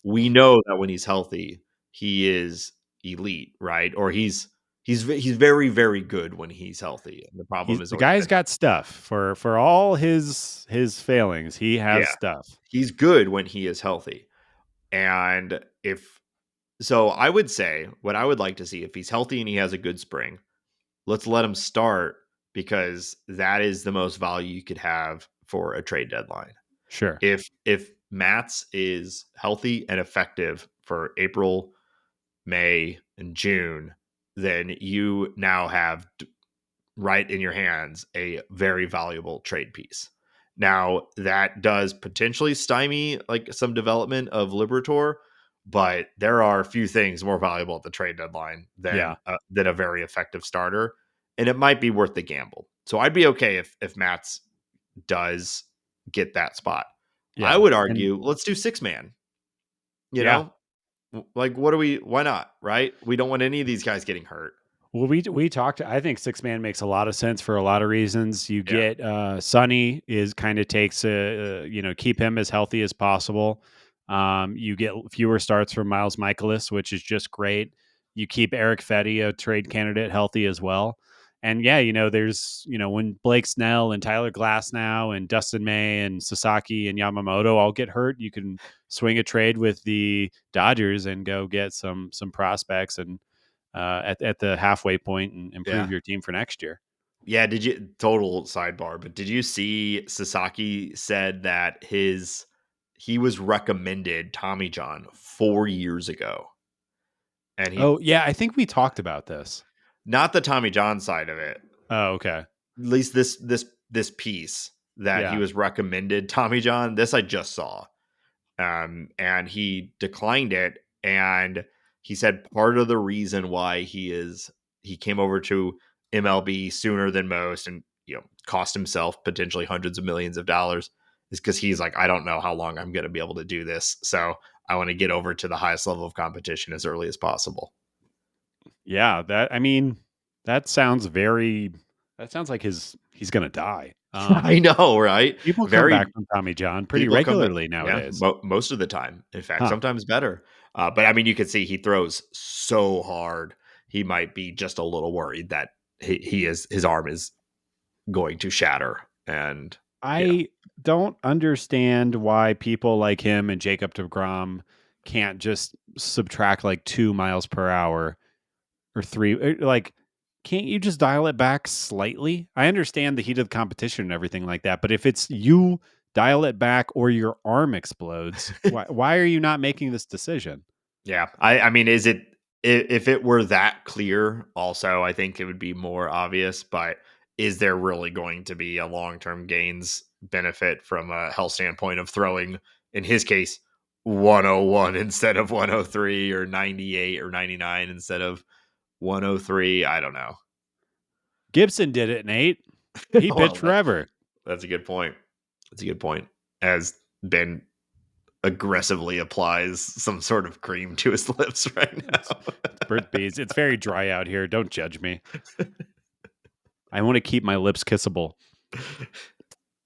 We know that when he's healthy, he is elite, right? Or he's very very good when he's healthy. And the problem He's is the always guy's been got stuff for all his failings. He has yeah, stuff. he's good when he is healthy. And if so, I would say what I would like to see if he's healthy and he has a good spring, let's let him start because that is the most value you could have for a trade deadline. Sure. If Mats is healthy and effective for April, May, and June, then you now have right in your hands a very valuable trade piece. Now that does potentially stymie like some development of Liberator, but there are a few things more valuable at the trade deadline Yeah. than a very effective starter, and it might be worth the gamble. So I'd be okay if Mats does get that spot. I Yeah. would And argue let's do 6-man. You yeah. know, like what do we? Why not? Right? We don't want any of these guys getting hurt. Well, we talked. I think six man makes a lot of sense for a lot of reasons. You Yeah, get Sonny is kind of takes keep him as healthy as possible. You get fewer starts from Miles Michaelis, which is just great. You keep Eric Fetty, a trade candidate, healthy as well. And yeah, there's when Blake Snell and Tyler Glass now and Dustin May and Sasaki and Yamamoto all get hurt, you can swing a trade with the Dodgers and go get some prospects and at the halfway point and improve yeah. your team for next year. Yeah, did you total sidebar, but did you see Sasaki said that he was recommended Tommy John 4 years ago. And he Oh yeah, I think we talked about this. not the Tommy John side of it. Oh okay, At least this piece that he yeah. was recommended Tommy John, this I just saw. And he declined it and he said part of the reason why he came over to MLB sooner than most and cost himself potentially hundreds of millions of dollars is because he's like, I don't know how long I'm going to be able to do this, so I want to get over to the highest level of competition as early as possible. Yeah, that sounds like he's gonna die. I know, right? People come Very back from Tommy John pretty people come back, regularly yeah, nowadays. most of the time. In fact, Huh. sometimes better. But I mean, you can see he throws so hard. He might be just a little worried that his arm is going to shatter. And yeah, I don't understand why people like him and Jacob DeGrom can't just subtract like 2 miles per hour or three. Like, can't you just dial it back slightly? I understand the heat of the competition and everything like that, but if it's you dial it back or your arm explodes, why are you not making this decision? yeah. I mean, is it if it were that clear? Also, I think it would be more obvious. But is there really going to be a long term gains benefit from a health standpoint of throwing, in his case, 101 instead of 103 or 98 or 99 instead of 103? I don't know. Gibson did it, Nate. He pitched Well, forever. that's a good point. That's a good point. As Ben aggressively applies some sort of cream to his lips right It's, now. it's Burt Bees. It's very dry out here. Don't judge me. I want to keep my lips kissable.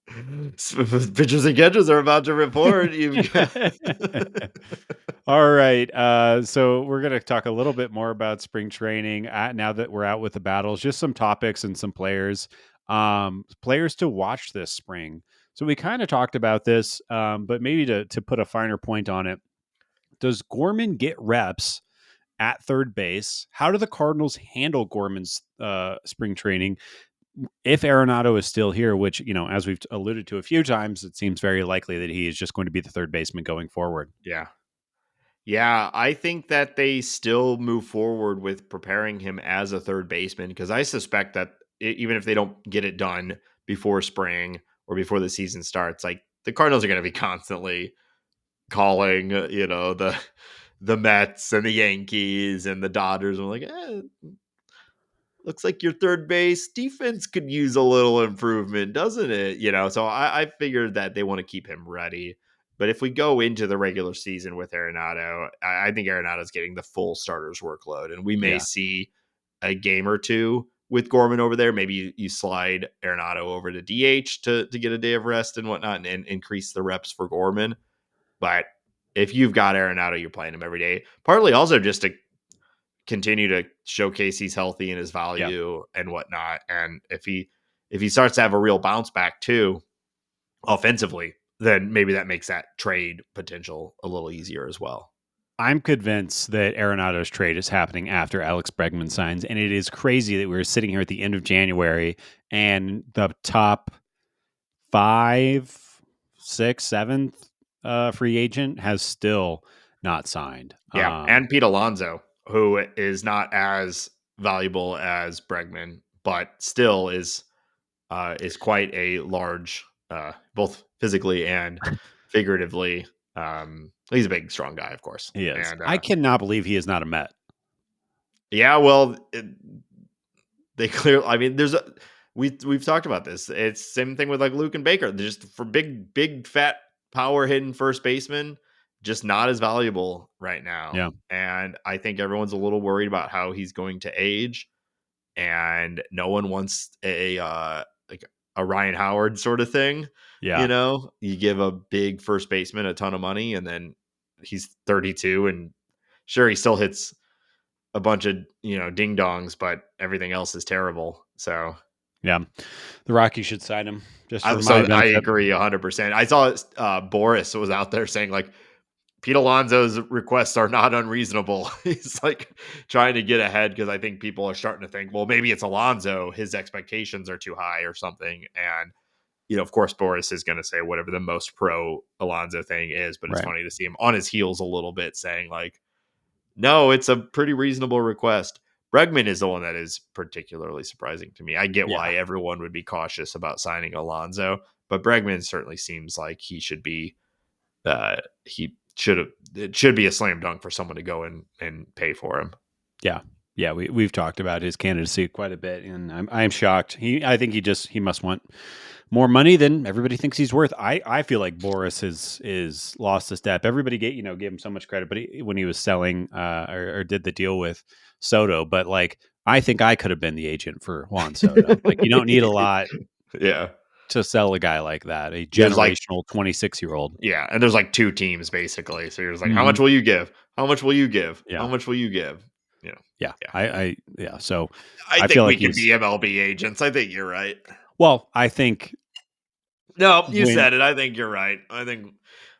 Pitchers and catchers are about to report. You've got All right. So we're going to talk a little bit more about spring training now that we're out with the battles, just some topics and some players, players to watch this spring. So we kind of talked about this, but maybe to put a finer point on it, does Gorman get reps at third base? How do the Cardinals handle Gorman's spring training? If Arenado is still here, which, as we've alluded to a few times, it seems very likely that he is just going to be the third baseman going forward. yeah. Yeah, I think that they still move forward with preparing him as a third baseman because I suspect that even if they don't get it done before spring or before the season starts, like the Cardinals are going to be constantly calling, the Mets and the Yankees and the Dodgers. I'm like, looks like your third base defense could use a little improvement, doesn't it? So I figured that they want to keep him ready. But if we go into the regular season with Arenado, I think Arenado's getting the full starters workload, and we may Yeah. see a game or two with Gorman over there. Maybe you slide Arenado over to DH to get a day of rest and whatnot, and increase the reps for Gorman. But if you've got Arenado, you're playing him every day. Partly also just to continue to showcase he's healthy and his Yeah. value and whatnot. And if he starts to have a real bounce back too, offensively, then maybe that makes that trade potential a little easier as well. I'm convinced that Arenado's trade is happening after Alex Bregman signs, and it is crazy that we're sitting here at the end of January and the top 5, 6, 7th free agent has still not signed. Yeah, and Pete Alonso, who is not as valuable as Bregman, but still is quite a large, both physically and figuratively. He's a big, strong guy, of course, He is. and I cannot believe he is not a Met. yeah, well, they clearly. I mean, we've talked about this. It's same thing with like Luken Baker. Just for big fat power hitting first baseman, just not as valuable right now. Yeah. And I think everyone's a little worried about how he's going to age, and no one wants like a Ryan Howard sort of thing. Yeah. You give a big first baseman a ton of money, and then he's 32, and sure he still hits a bunch of ding dongs, but everything else is terrible. So Yeah. The Rockies should sign him just for my I benefit. agree 100%. I saw Boris was out there saying like Pete Alonso's requests are not unreasonable. He's like trying to get ahead because I think people are starting to think, well, maybe it's Alonso. His expectations are too high or something. And of course, Boris is going to say whatever the most pro Alonso thing is, but it's Right. funny to see him on his heels a little bit saying like, no, it's a pretty reasonable request. Bregman is the one that is particularly surprising to me. I get Yeah. why everyone would be cautious about signing Alonso, but Bregman certainly seems like he should be. It should be a slam dunk for someone to go and pay for him. Yeah. Yeah. We've talked about his candidacy quite a bit, and I'm shocked. I think he must want more money than everybody thinks he's worth. I feel like Boris is lost a step. Everybody gave him so much credit, but when he was selling or did the deal with Soto, but like I think I could have been the agent for Juan Soto. Like you don't need a lot Yeah. to sell a guy like that, a There's like, generational 26-year-old. yeah, and there's like two teams basically. So you're just like, how Mm-hmm. much will you give? How much will you give? Yeah. How much will you give? Yeah. Yeah. Yeah. So I I think feel we like can be MLB agents. I think you're right. well, I think No, you when said it. I think you're right. I think.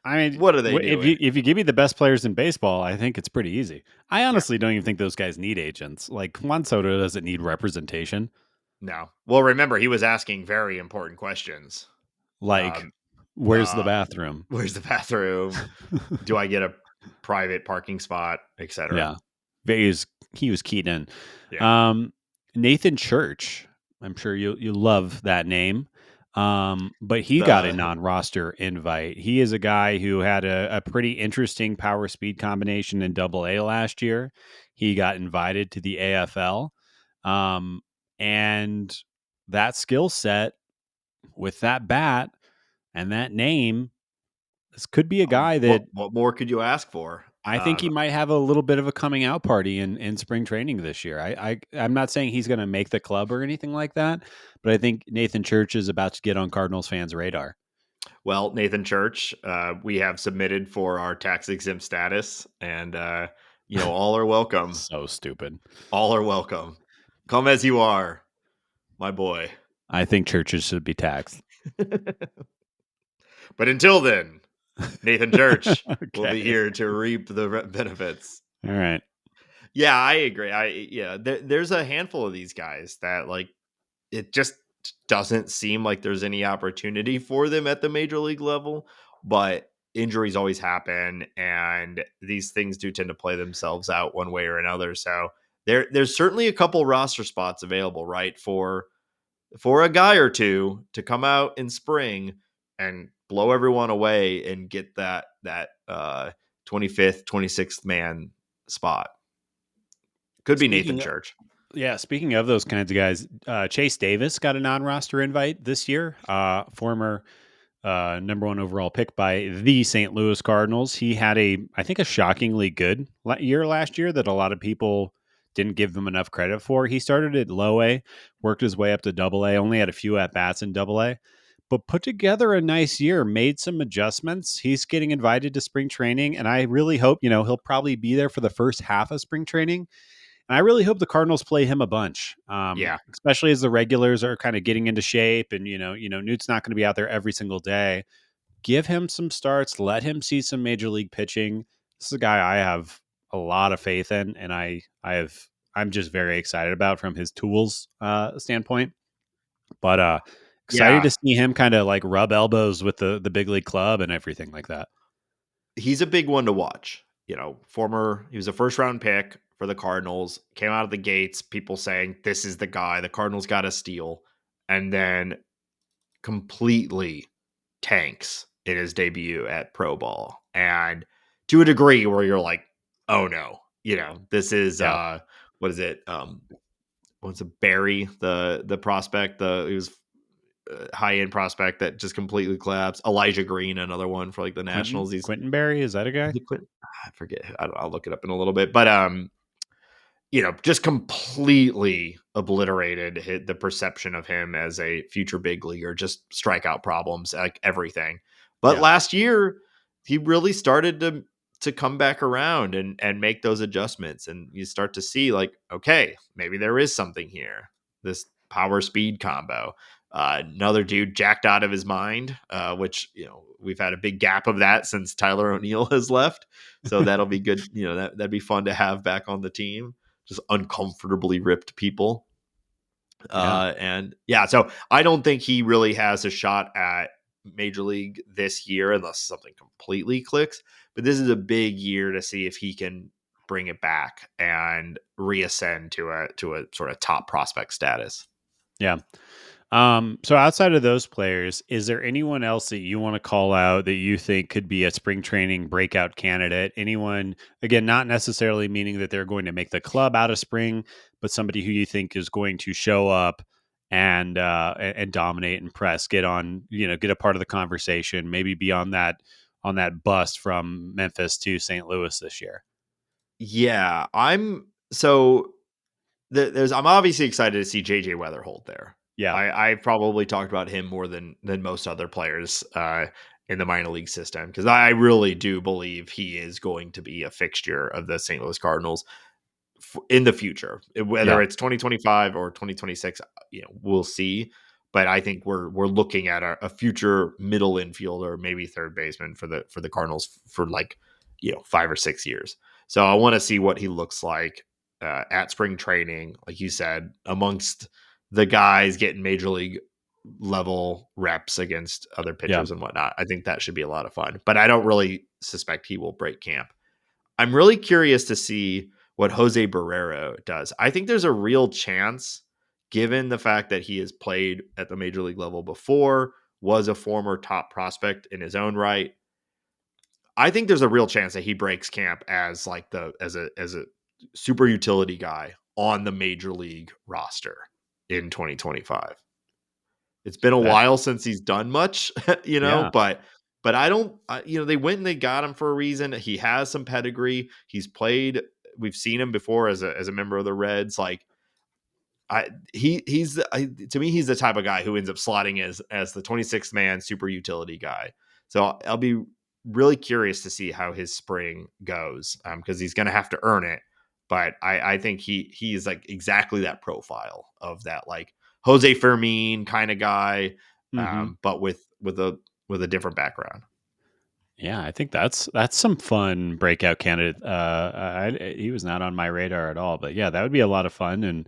I mean, What are they if doing? you give me the best players in baseball, I think it's pretty easy. I honestly don't even think those guys need agents. Like Juan Soto doesn't need representation. No. Well, remember he was asking very important questions. Like, Um, where's the uh, bathroom? where's the bathroom? Do I get a private parking spot, etc.? Yeah, he was keyed in. Yeah. Nathan Church, I'm sure you love that name. But he got a The non-roster invite. He is a guy who had a pretty interesting power speed combination in Double A last year. He got invited to the AFL, and that skill set with that bat and that name, this could be a guy that what more could you ask for? I think he might have a little bit of a coming out party in spring training this year. I'm not saying he's going to make the club or anything like that, but I think Nathan Church is about to get on Cardinals fans' radar. Well, Nathan Church, we have submitted for our tax exempt status, and all are welcome. So stupid. All are welcome. Come as you are, my boy. I think churches should be taxed. But until then, Nathan Church will be Okay. here to reap the benefits. All right. Yeah, I agree. There's a handful of these guys that like it just doesn't seem like there's any opportunity for them at the major league level, but injuries always happen, and these things do tend to play themselves out one way or another. So there's certainly a couple roster spots available, right, for a guy or two to come out in spring and blow everyone away and get that 25th, 26th man spot. Could be Nathan Speaking Church. Yeah, speaking of those kinds of guys, Chase Davis got a non-roster invite this year. Former number one overall pick by the St. Louis Cardinals. He had I think, a shockingly good year last year that a lot of people didn't give him enough credit for. He started at low A, worked his way up to double A, only had a few at bats in double A, but put together a nice year, made some adjustments. He's getting invited to spring training, and I really hope, he'll probably be there for the first half of spring training. And I really hope the Cardinals play him a bunch, Yeah. especially as the regulars are kind of getting into shape. And Newt's not going to be out there every single day. Give him some starts. Let him see some major league pitching. This is a guy I have a lot of faith in, and I'm just very excited about from his tools standpoint. But excited Yeah. to see him kind of like rub elbows with the big league club and everything like that. He's a big one to watch. He was a first round pick for the Cardinals, came out of the gates, people saying, this is the guy the Cardinals got to steal, and then completely tanks in his debut at Pro Ball. And to a degree where you're like, oh no, this is, Yeah. what is it? What's a Barry, the prospect, he was high end prospect that just completely collapsed. Elijah Green, another one for like the Nationals. Quentin Berry, is that a guy? I forget. I'll look it up in a little bit, but just completely obliterated the perception of him as a future big leaguer. Just strikeout problems, like everything. But last year, he really started to come back around and make those adjustments, and you start to see like, okay, maybe there is something here. This power speed combo. Another dude jacked out of his mind, which we've had a big gap of that since Tyler O'Neill has left. So that'll be good. That'd be fun to have back on the team. Just uncomfortably ripped people. So I don't think he really has a shot at Major League this year unless something completely clicks. But this is a big year to see if he can bring it back and reascend to a sort of top prospect status. Yeah. So outside of those players, is there anyone else that you want to call out that you think could be a spring training breakout candidate? Anyone, again, not necessarily meaning that they're going to make the club out of spring, but somebody who you think is going to show up and dominate and press, get a part of the conversation, maybe be on that bust from Memphis to St. Louis this year. Yeah, I'm obviously excited to see JJ Weatherholt there. Yeah. I've probably talked about him more than most other players in the minor league system, because I really do believe he is going to be a fixture of the St. Louis Cardinals in the future. Whether it's 2025 or 2026, we'll see. But I think we're looking at a future middle infielder, maybe third baseman for the Cardinals for 5 or 6 years. So I want to see what he looks like at spring training, like you said, amongst the guys getting major league level reps against other pitchers and whatnot. I think that should be a lot of fun, but I don't really suspect he will break camp. I'm really curious to see what Jose Barrero does. I think there's a real chance, given the fact that he has played at the major league level before, was a former top prospect in his own right. I think there's a real chance that he breaks camp as a super utility guy on the major league roster in 2025. It's been a while since he's done much, but I don't, they went and they got him for a reason. He has some pedigree. He's played. We've seen him before as a member of the Reds. Like to me, he's the type of guy who ends up slotting as the 26th man super utility guy. So I'll be really curious to see how his spring goes, because he's going to have to earn it. But I think he's like exactly that profile of that like Jose Fermin kind of guy, but with a different background. Yeah, I think that's some fun breakout candidate. He was not on my radar at all, but yeah, that would be a lot of fun. And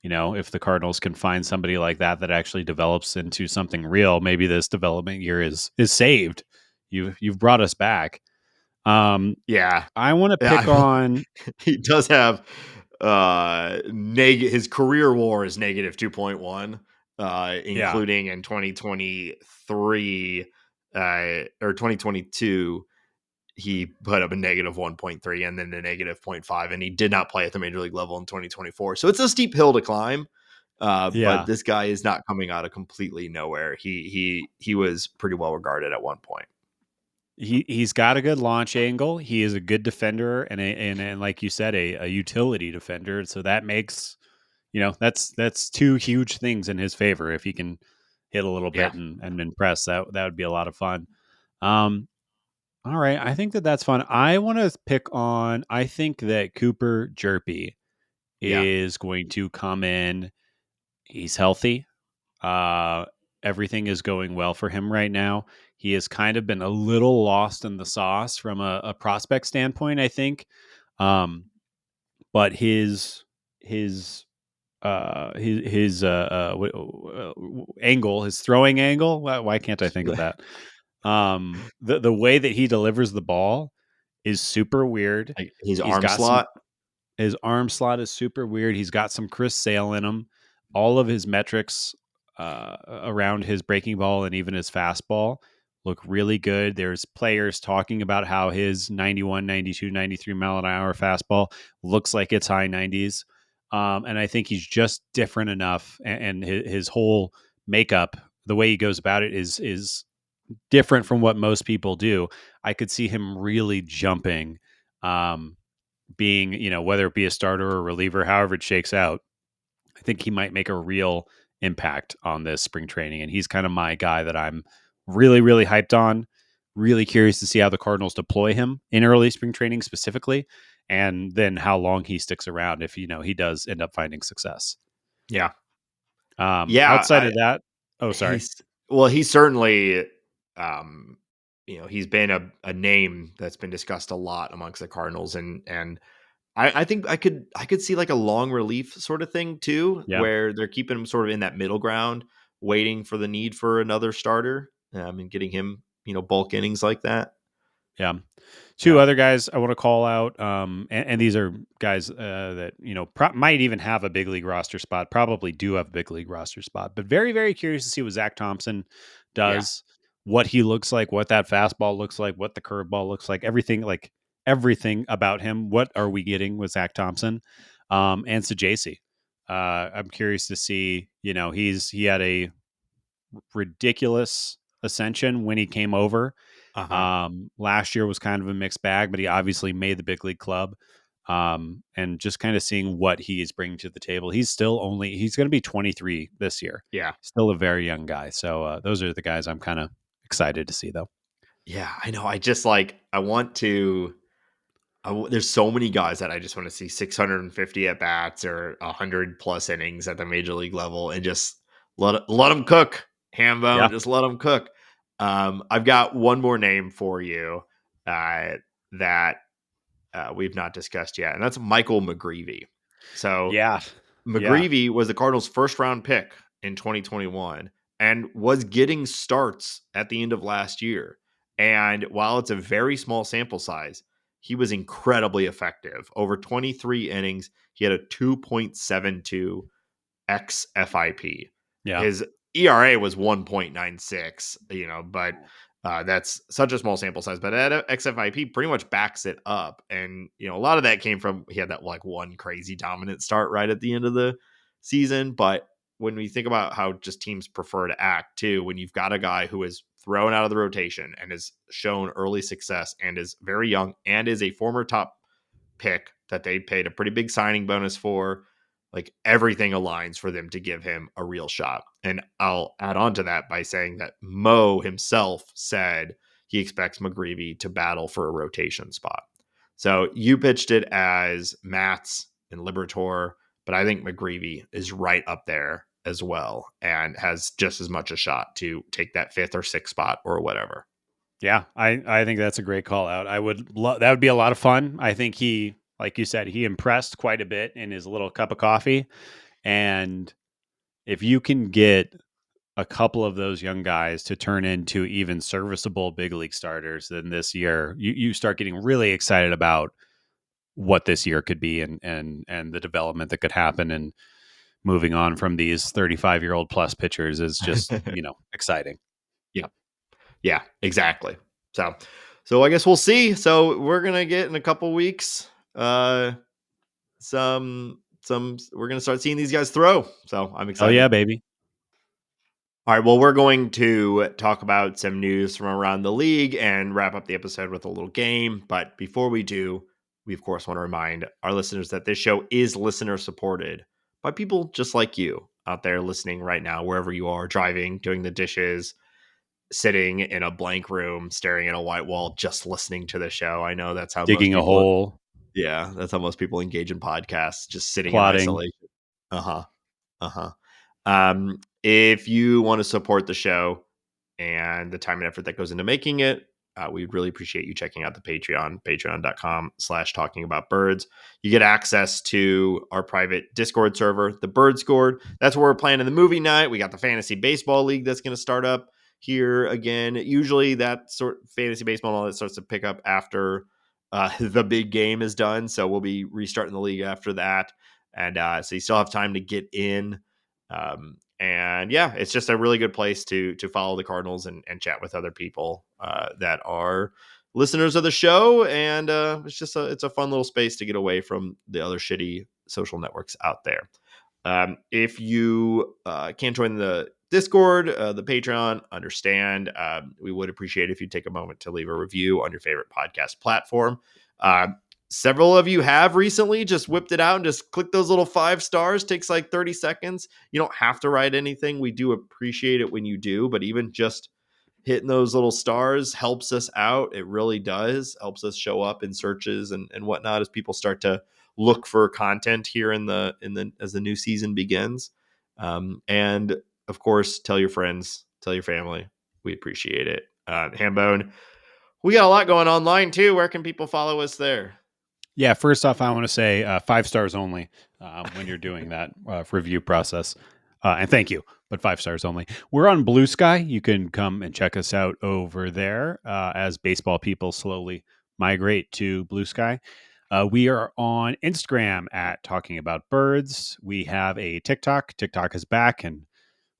if the Cardinals can find somebody like that actually develops into something real, maybe this development year is saved. you've brought us back. Yeah. I want to pick Yeah. on. He does have his career WAR is negative 2.1, Yeah, including in 2023 or 2022 he put up a negative 1.3 and then a negative 0.5, and he did not play at the major league level in 2024. So it's a steep hill to climb. But yeah. this guy is not coming out of completely nowhere. He was pretty well regarded at one point. He's got a good launch angle. He is a good defender and like you said, a utility defender. So that makes that's two huge things in his favor. If he can hit a little Yeah. bit and impress, that would be a lot of fun. All right, I think that's fun. I want to pick on. I think that Cooper Jerpy Yeah. is going to come in. He's healthy. Uh, Everything is going well for him right now. He has kind of been a little lost in the sauce from a prospect standpoint, I think. But angle, his throwing angle. Why can't I think of that? The way that he delivers the ball is super weird. Like his He's arm got some slot. His arm slot is super weird. He's got some Chris Sale in him. All of his metrics around his breaking ball and even his fastball look really good. There's players talking about how his 91, 92, 93 mile an hour fastball looks like it's high 90s. And I think he's just different enough. And his whole makeup, the way he goes about it is different from what most people do. I could see him really jumping, being, whether it be a starter or a reliever, however it shakes out. I think he might make a real impact on this spring training. And he's kind of my guy that I'm really, really hyped on. Really curious to see how the Cardinals deploy him in early spring training specifically, and then how long he sticks around if he does end up finding success. Yeah. Yeah. Outside of that, oh sorry, He's well, he's certainly he's been a name that's been discussed a lot amongst the Cardinals, and I think I could see like a long relief sort of thing too, yeah. where they're keeping him sort of in that middle ground, waiting for the need for another starter, and getting him, bulk innings like that. Yeah. Two Yeah. other guys I want to call out, and these are guys that might even have a big league roster spot. Probably do have a big league roster spot, but very very curious to see what Zach Thompson Yeah. does, what he looks like, what that fastball looks like, what the curveball looks like everything about him. What are we getting with Zach Thompson, and Sajasi? I'm curious to see. He had a ridiculous ascension when he came over. Uh-huh. Last year was kind of a mixed bag, but he obviously made the big league club. And just kind of seeing what he is bringing to the table. He's going to be 23 this year. Yeah. Still a very young guy. So those are the guys I'm kind of excited to see, though. Yeah, I know. I just like I want to there's so many guys that I just want to see 650 at bats or 100 plus innings at the major league level and just let them cook. Yeah. Hambone, just let them cook. I've got one more name for you that we've not discussed yet, and that's Michael McGreevy. So Yeah. Yeah. McGreevy was the Cardinals' first round pick in 2021 and was getting starts at the end of last year. And while it's a very small sample size, he was incredibly effective. Over 23 innings, he had a 2.72 xFIP. Yeah. His ERA was 1.96, but that's such a small sample size. But that xFIP pretty much backs it up. And, a lot of that came from he had that like one crazy dominant start right at the end of the season. But when we think about how just teams prefer to act too, when you've got a guy who is thrown out of the rotation and has shown early success and is very young and is a former top pick that they paid a pretty big signing bonus for, like everything aligns for them to give him a real shot. And I'll add on to that by saying that Mo himself said he expects McGreevy to battle for a rotation spot. So you pitched it as Matz and Liberatore, but I think McGreevy is right up there as well and has just as much a shot to take that fifth or sixth spot or whatever. Yeah. I think that's a great call out. That would be a lot of fun. I think he, like you said, he impressed quite a bit in his little cup of coffee. And if you can get a couple of those young guys to turn into even serviceable big league starters, then this year you start getting really excited about what this year could be and the development that could happen, and moving on from these 35-year-old plus pitchers is just, exciting. Yeah. Yeah, exactly. So I guess we'll see. So we're gonna get in a couple weeks. Some we're gonna start seeing these guys throw. So I'm Oh yeah, excited. baby. All right. Well, we're going to talk about some news from around the league and wrap up the episode with a little game. But before we do, we of course want to remind our listeners that this show is listener supported by people just like you out there listening right now, wherever you are, driving, doing the dishes, sitting in a blank room, staring at a white wall, just listening to the show. I know that's how most Digging a people, hole, yeah, that's how most people engage in podcasts, just sitting in plotting. isolation. Uh huh. Uh huh. If you want to support the show and the time and effort that goes into making it, we'd really appreciate you checking out the patreon.com/talking about birds. You get access to our private Discord server, the Birdscord. That's where we're playing in the movie night. We got the fantasy baseball league that's going to start up here again. Usually that sort of fantasy baseball and all that starts to pick up after the big game is done. So we'll be restarting the league after that. And so you still have time to get in. And yeah, it's just a really good place to follow the Cardinals and chat with other people that are listeners of the show. And it's a fun little space to get away from the other shitty social networks out there. If you can't join the Discord, the Patreon, understand. We would appreciate if you take a moment to leave a review on your favorite podcast platform. Uh, Several of you have recently just whipped it out and just click those little 5 stars. Takes like 30 seconds. You don't have to write anything. We do appreciate it when you do, but even just hitting those little stars helps us out. It really does. Helps us show up in searches and whatnot as people start to look for content here in the as the new season begins. And of course, tell your friends, tell your family. We appreciate it. Hambone, we got a lot going online too. Where can people follow us there? Yeah, first off, I want to say 5 stars only when you're doing that review process. And thank you, but 5 stars only. We're on Blue Sky. You can come and check us out over there as baseball people slowly migrate to Blue Sky. We are on Instagram at Talking About Birds. We have a TikTok. TikTok is back, and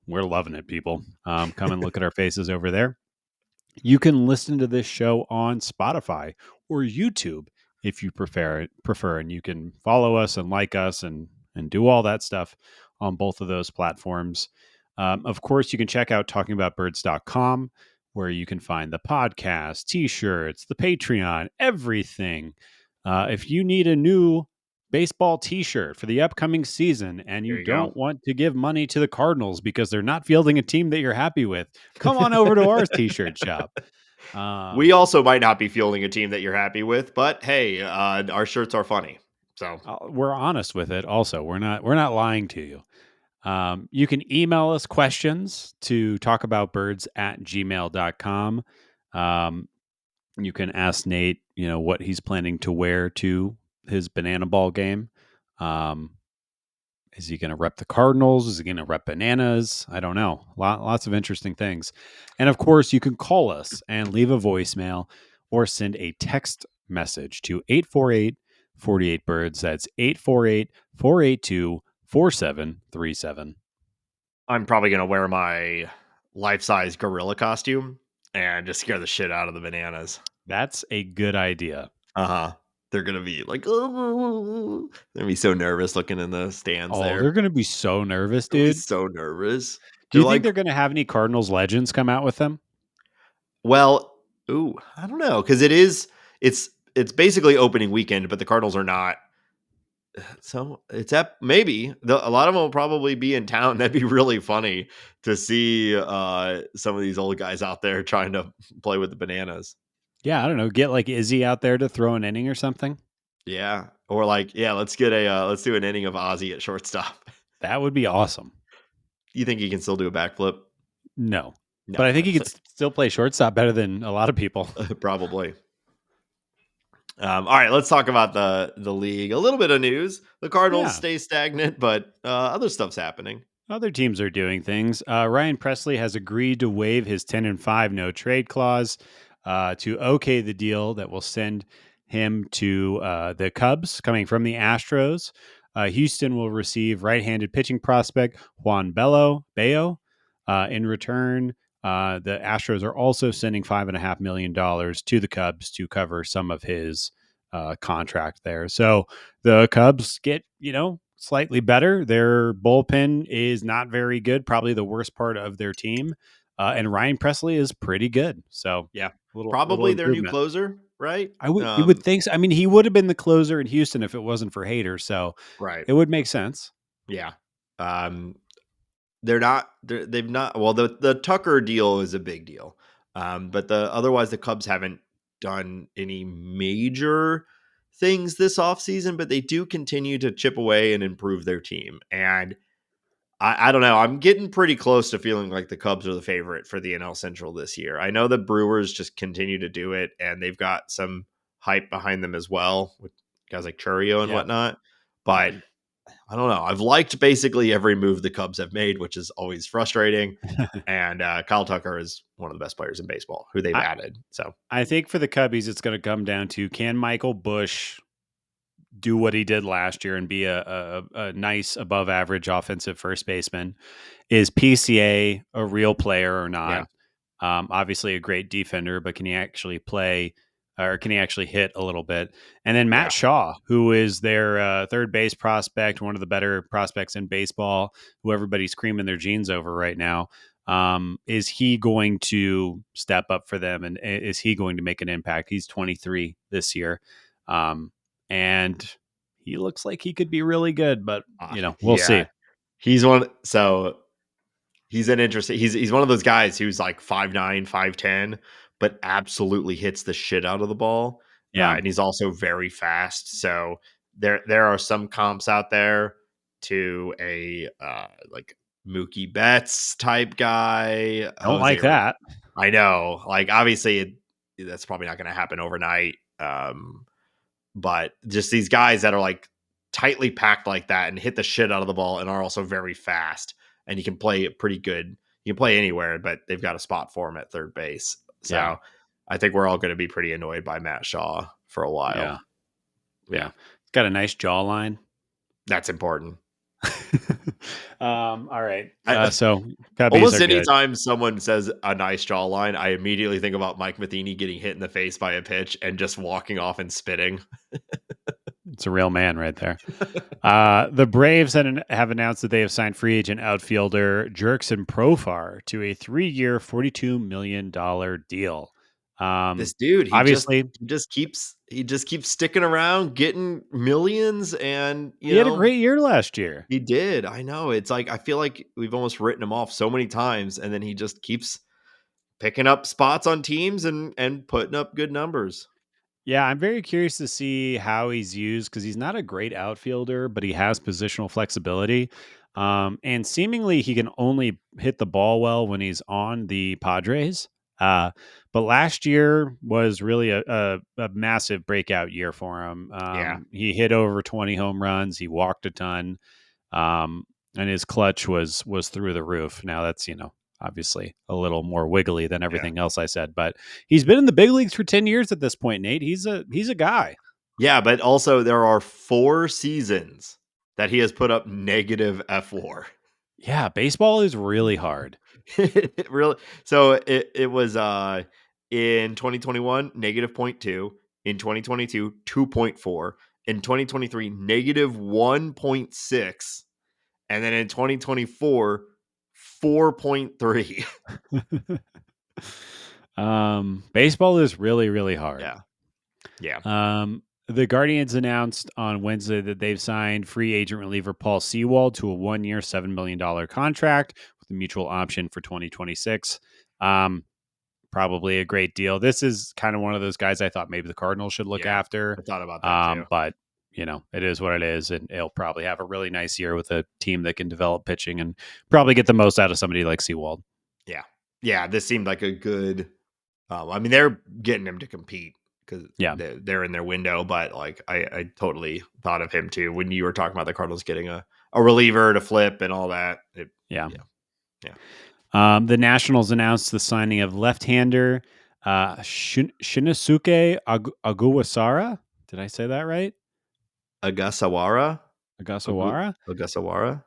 we're loving it, people. Come and look at our faces over there. You can listen to this show on Spotify or YouTube if you prefer, and you can follow us and like us and do all that stuff on both of those platforms. Of course, you can check out talkingaboutbirds.com, where you can find the podcast, t-shirts, the Patreon, everything. If you need a new baseball t-shirt for the upcoming season and you There you go. don't want to give money to the Cardinals because they're not fielding a team that you're happy with, come on over to our t-shirt shop. We also might not be fielding a team that you're happy with, but hey, our shirts are funny. So we're honest with it. Also, we're not lying to you. You can email us questions to talkaboutbirds@gmail.com. You can ask Nate, what he's planning to wear to his banana ball game. Is he going to rep the Cardinals? Is he going to rep bananas? I don't know. Lots of interesting things. And of course, you can call us and leave a voicemail or send a text message to 848-48-BIRDS. That's 848-482-4737. I'm probably going to wear my life-size gorilla costume and just scare the shit out of the bananas. That's a good idea. Uh-huh. They're going to be like, oh, they're going to be so nervous looking in the stands there. They're going to be so nervous, They'll be dude. so nervous. Do you They're think they're like, going to have any Cardinals legends come out with them? well, I don't know, because it's basically opening weekend, but the Cardinals are not. So it's maybe a lot of them will probably be in town. That'd be really funny to see some of these old guys out there trying to play with the bananas. Yeah, I don't know. Get like Izzy out there to throw an inning or something. Yeah, or like, yeah, let's do an inning of Ozzy at shortstop. That would be awesome. You think he can still do a backflip? No, No, but I think he could still play shortstop better than a lot of people. Probably. All right, let's talk about the league. A little bit of news. The Cardinals stay stagnant, but other stuff's happening. Other teams are doing things. Ryan Presley has agreed to waive his 10-5 no trade clause to okay the deal that will send him to the Cubs coming from the Astros. Houston will receive right-handed pitching prospect Juan Bello. In return, the Astros are also sending $5.5 million to the Cubs to cover some of his contract there. So the Cubs get, slightly better. Their bullpen is not very good, probably the worst part of their team. And Ryan Presley is pretty good. So Yeah. little Probably their new improvement. closer, right? You would think so. I mean, he would have been the closer in Houston if it wasn't for Hader. So Right. it would make sense. Yeah. Um, they've not, well, the Tucker deal is a big deal. But otherwise the Cubs haven't done any major things this offseason, but they do continue to chip away and improve their team. And I don't know. I'm getting pretty close to feeling like the Cubs are the favorite for the NL Central this year. I know the Brewers just continue to do it, and they've got some hype behind them as well with guys like Churio and Yeah. whatnot. But I don't know. I've liked basically every move the Cubs have made, which is always frustrating. And Kyle Tucker is one of the best players in baseball who they've I, added. So I think for the Cubbies, it's going to come down to, can Michael Busch do what he did last year and be a nice above average offensive first baseman? Is PCA a real player or yeah, not? Obviously a great defender, but can he actually play, or can he actually hit a little bit? And then yeah, Matt Shaw, who is their third base prospect, one of the better prospects in baseball, who everybody's screaming their jeans over right now. Is he going to step up for them? And is he going to make an impact? He's 23 this year. And he looks like he could be really good, but we'll yeah. see. He's one. So he's an interesting. He's one of those guys who's like 5'9", 5'10", but absolutely hits the shit out of the ball. Yeah. And he's also very fast. So there are some comps out there to a like Mookie Betts type guy, Don't Jose. like that. I know, like obviously that's probably not going to happen overnight. But just these guys that are like tightly packed like that and hit the shit out of the ball and are also very fast, and you can play pretty good. You can play anywhere, but they've got a spot for him at third base. Yeah. So I think we're all going to be pretty annoyed by Matt Shaw for a while. Yeah. Yeah, Yeah. It's got a nice jawline. that's important. All right. I, So Cubbies almost are good. anytime someone says a nice jawline, I immediately think about Mike Matheny getting hit in the face by a pitch and just walking off and spitting. It's a real man right there. The Braves have announced that they have signed free agent outfielder Jerkson Profar to a 3-year, $42 million deal. This dude, Obviously, he just keeps sticking around, getting millions, and he had a great year last year. he did. I know. It's like I feel like we've almost written him off so many times, and then he just keeps picking up spots on teams and putting up good numbers. Yeah, I'm very curious to see how he's used because he's not a great outfielder, but he has positional flexibility. And seemingly he can only hit the ball well when he's on the Padres. But last year was really a massive breakout year for him. Yeah, He hit over 20 home runs. He walked a ton. And his clutch was through the roof. Now that's, obviously a little more wiggly than yeah, everything else I said, but he's been in the big leagues for 10 years at this point, Nate. He's a guy. yeah. But also, there are 4 seasons that he has put up negative F4. Yeah, baseball is really hard. It really. So it was in 2021 negative -0.2, in 2022 2.4, in 2023 negative 1.6, and then in 2024 4.3. Baseball is really, really hard. Yeah. Yeah. The Guardians announced on Wednesday that they've signed free agent reliever Paul Sewald to a 1-year, $7 million contract with a mutual option for 2026. Probably a great deal. This is kind of one of those guys I thought maybe the Cardinals should look Yeah. after. I thought about that too. But it is what it is, and he'll probably have a really nice year with a team that can develop pitching and probably get the most out of somebody like Sewald. Yeah. Yeah. This seemed like a good, I mean, they're getting him to compete because Yeah. they're in their window. But like I totally thought of him too when you were talking about the Cardinals getting a reliever to flip and all that. Yeah. Yeah, yeah. The Nationals announced the signing of left-hander Shinosuke Aguasara. Did I say that right? Agasawara, Agasawara. Agasawara.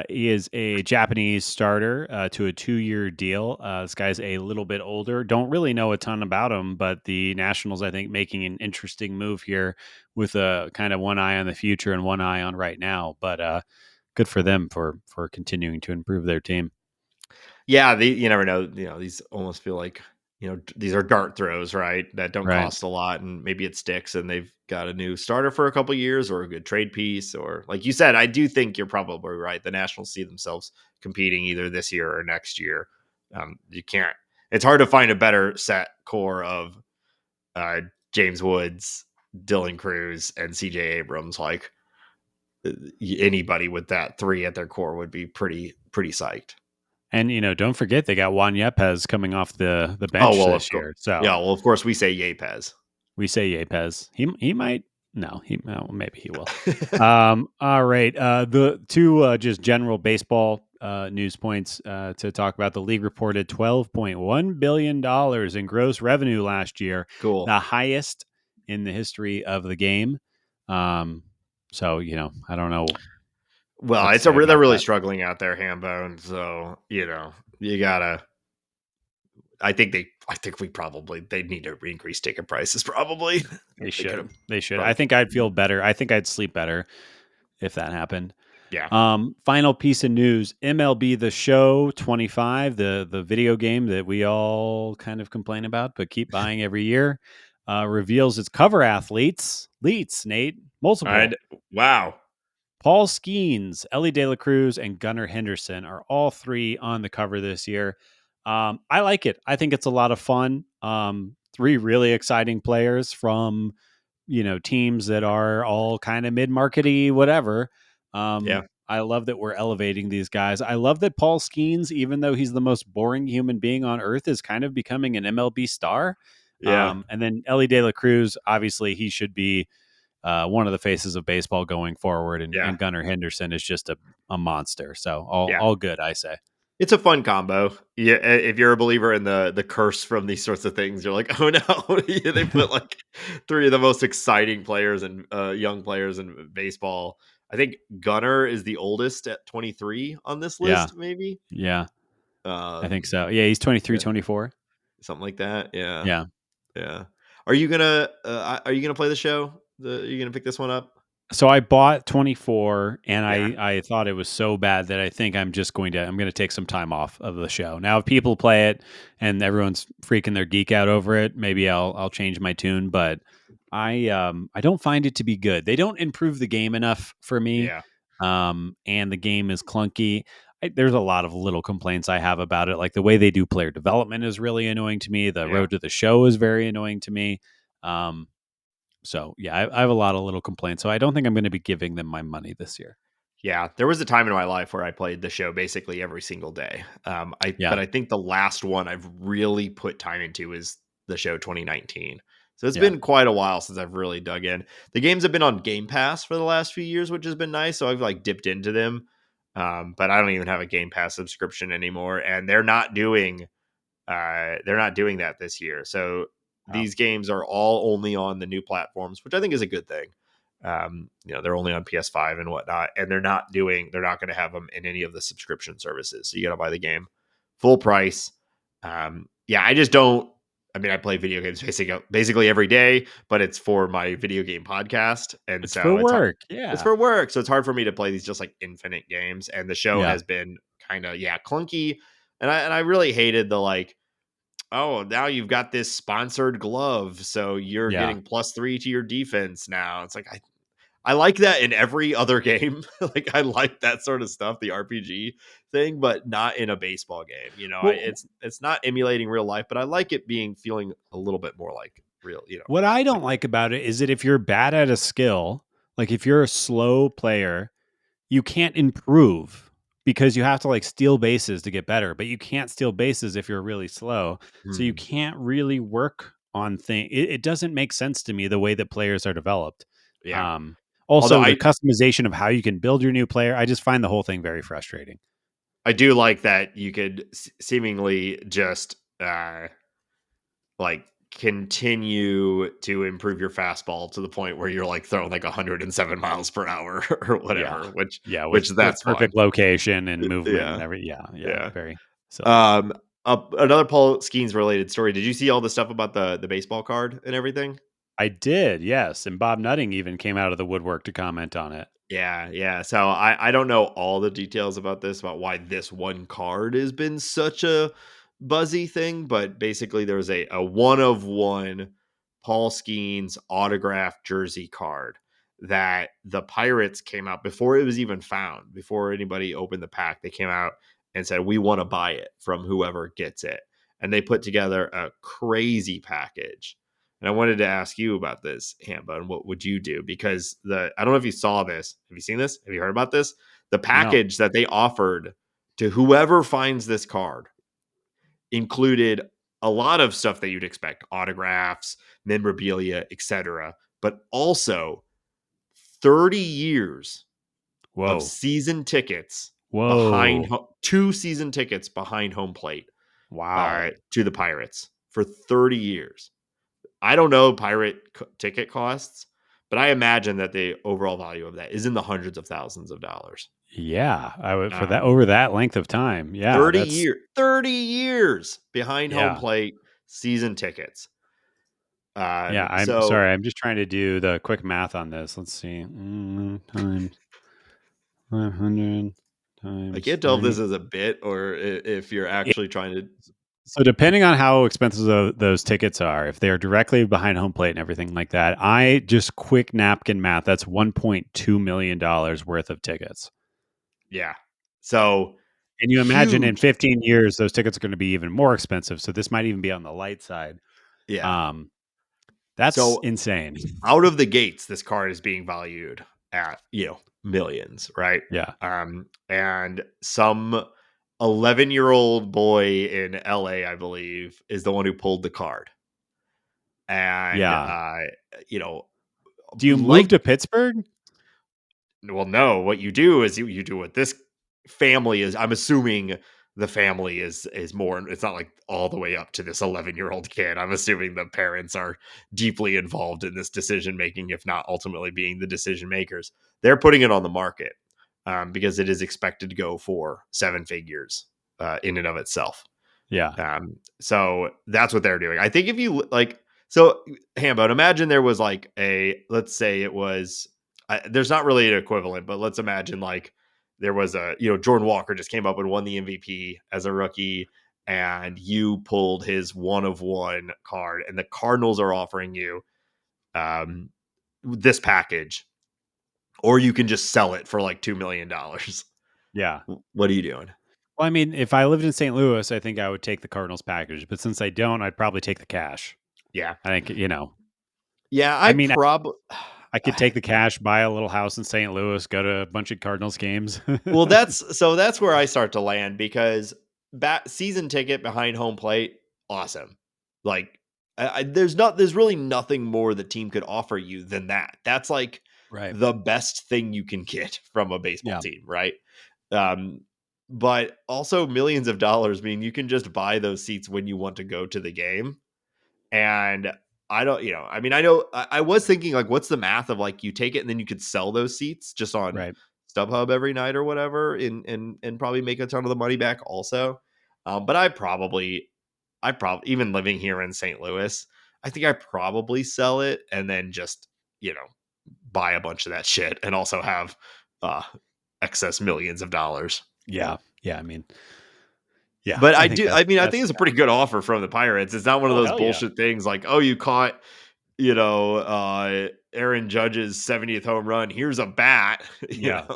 He is a Japanese starter to a 2-year deal. This guy's a little bit older. Don't really know a ton about him, but the Nationals, I think, making an interesting move here with a kind of one eye on the future and one eye on right now. But good for them for continuing to improve their team. Yeah, you never know. These almost feel like these are dart throws, right? That don't Right. cost a lot, and maybe it sticks, and they've got a new starter for a couple years, or a good trade piece, or like you said, I do think you're probably right. The Nationals see themselves competing either this year or next year. You can't. It's hard to find a better set core of James Woods, Dylan Cruz, and C.J. Abrams. Like anybody with that three at their core would be pretty psyched. And don't forget they got Juan Yepes coming off the Oh bench well, this of course. year. So Yeah, well, of course we say Yepes. we say Yepes. He might. No, well, maybe he will. All right. The two just general baseball news points to talk about. The league reported $12.1 billion in gross revenue last year, Cool. the highest in the history of the game. So I don't know. Well, What to say they're about really that. struggling out there, Hambone. So you gotta. I think they need to increase ticket prices. Probably They they could should. have They should. I probably. think I'd feel better. I think I'd sleep better if that happened. Yeah. Final piece of news: MLB The Show 25, the video game that we all kind of complain about but keep buying every year, reveals its cover athletes. Nate, multiple. And wow. Paul Skeens, Ellie De La Cruz, and Gunnar Henderson are all three on the cover this year. I like it. I think it's a lot of fun. Three really exciting players from teams that are all kind of mid-markety, whatever. Yeah. I love that we're elevating these guys. I love that Paul Skeens, even though he's the most boring human being on earth, is kind of becoming an MLB star. Yeah. And then Ellie De La Cruz, obviously, he should be one of the faces of baseball going forward, Yeah. and Gunnar Henderson is just a monster. So Yeah. all good, I say. It's a fun combo. Yeah, if you're a believer in the curse from these sorts of things, you're like, oh no, they put like three of the most exciting players and young players in baseball. I think Gunnar is the oldest at 23 on this Yeah, list, maybe. yeah, I think Um, so. Yeah, he's 23, yeah, 24. something like that. Yeah, Yeah. yeah. Are you gonna play the show? Are you gonna pick this one up? So I bought 24 and Yeah, I thought it was so bad that I think I'm going to take some time off of the show. Now if people play it and everyone's freaking their geek out over it, maybe I'll change my tune, but I don't find it to be good. They don't improve the game enough for me. yeah, And the game is clunky. There's a lot of little complaints I have about it. Like the way they do player development is really annoying to me. The yeah. road to the show is very annoying to me. So yeah, I have a lot of little complaints. So I don't think I'm going to be giving them my money this year. Yeah, there was a time in my life where I played the show basically every single day. Yeah, But I think the last one I've really put time into is the show 2019. So it's yeah. been quite a while since I've really dug in. The games have been on Game Pass for the last few years, which has been nice. So I've like dipped into them. But I don't even have a Game Pass subscription anymore, and they're not doing that this year. So Oh, these games are all only on the new platforms, which I think is a good thing. They're only on PS5 and whatnot, and they're not going to have them in any of the subscription services. So you got to buy the game full price. Yeah, I just don't. I mean, I play video games basically every day, but it's for my video game podcast, and it's for so work. it's Yeah, for work. So it's hard for me to play these just like infinite games. And the show yeah, has been kind of clunky, and I really hated the like, oh, now you've got this sponsored glove, so you're yeah. getting +3 to your defense now. It's like I like that in every other game. Like I like that sort of stuff, the RPG thing, but not in a baseball game. Well, It's not emulating real life, but I like it feeling a little bit more like real. what I Like don't like about it is that if you're bad at a skill, like if you're a slow player, you can't improve because you have to like steal bases to get better, but you can't steal bases if you're really slow. So you hmm, can't really work on thing. It doesn't make sense to me the way that players are developed. Yeah. Um, Although Also, the customization of how you can build your new player, I just find the whole thing very frustrating. I do like that you could seemingly just like continue to improve your fastball to the point where you're like throwing like 107 miles per hour or Yeah, whatever, which yeah, which with that's fun. perfect location and movement and Yeah, every. Yeah, yeah, yeah. very silly. Um, another Paul Skeens related story. Did you see all the stuff about the baseball card and everything? I did, yes, and Bob Nutting even came out of the woodwork to comment on it. Yeah, yeah. So I don't know all the details about this, about why this one card has been such a buzzy thing, but basically there's a one of one Paul Skeens autographed jersey card that the Pirates came out before it was even found, before anybody opened the pack. They came out and said, "We want to buy it from whoever gets it." And they put together a crazy package. And I wanted to ask you about this, Hamba, what would you do? Because I don't know if you saw this. Have you seen this? Have you heard about this? The No. package that they offered to whoever finds this card included a lot of stuff that you'd expect: autographs, memorabilia, etc. But also 30 years of Whoa. season tickets behind Whoa. 2 season tickets behind home plate Wow. to the Pirates for 30 years. I don't know pirate ticket costs, but I imagine that the overall value of that is in the hundreds of thousands of dollars. Yeah, I would for that Um, over that length of time. Yeah, 30 that's years, 30 years behind home yeah. plate season tickets. Yeah, I'm So sorry. I'm just trying to do the quick math on this. Let's see. Times 500 I times can't tell if this 30. is a bit or if you're Yeah. actually trying to. So depending on how expensive those tickets are, if they are directly behind home plate and everything like that, I just quick napkin math. That's $1.2 million worth of tickets. Yeah. So And you imagine in huge. 15 years, those tickets are going to be even more expensive. So this might even be on the light side. Yeah. Um, that's So insane. out of the gates, this card is being valued at, millions, right? Yeah. And some 11-year-old boy in LA, I believe, is the one who pulled the card. And, Yeah. you know, Do you move like, to Pittsburgh? well, no, what you do is you do what this family is. I'm assuming the family is more. It's not like all the way up to this 11-year-old kid. I'm assuming the parents are deeply involved in this decision making, if not ultimately being the decision makers. They're putting it on the market because it is expected to go for 7 figures in and of itself. Yeah. So that's what they're doing. I think if you like, so Hambo, imagine there was like let's say it was, there's not really an equivalent, but let's imagine like there was Jordan Walker just came up and won the MVP as a rookie, and you pulled his one of one card, and the Cardinals are offering you um, this package, or you can just sell it for like $2 million. Yeah. What are you doing? Well, I mean, if I lived in St. Louis, I think I would take the Cardinals package. But since I don't, I'd probably take the cash. Yeah, I think, yeah, I I mean, probably. I could take the cash, buy a little house in St. Louis, go to a bunch of Cardinals games. Well, that's where I start to land, because season ticket behind home plate, awesome. Like, there's really nothing more the team could offer you than that. That's like Right. the best thing you can get from a baseball Yeah. team, right? Um, but also millions of dollars mean you can just buy those seats when you want to go to the game. And I don't, I mean, I know I was thinking like, what's the math of like you take it and then you could sell those seats just on Right. StubHub every night or whatever, and probably make a ton of the money back also. But I probably even living here in St. Louis, I think I probably sell it and then just buy a bunch of that shit and also have uh excess millions of dollars. Yeah. Yeah. I mean, yeah, But I think I mean, I that's think the it's a pretty math. good offer from the Pirates. It's not one of Oh, those hell yeah. bullshit things like, oh, you caught, Aaron Judge's 70th home run. Here's a bat, Yeah.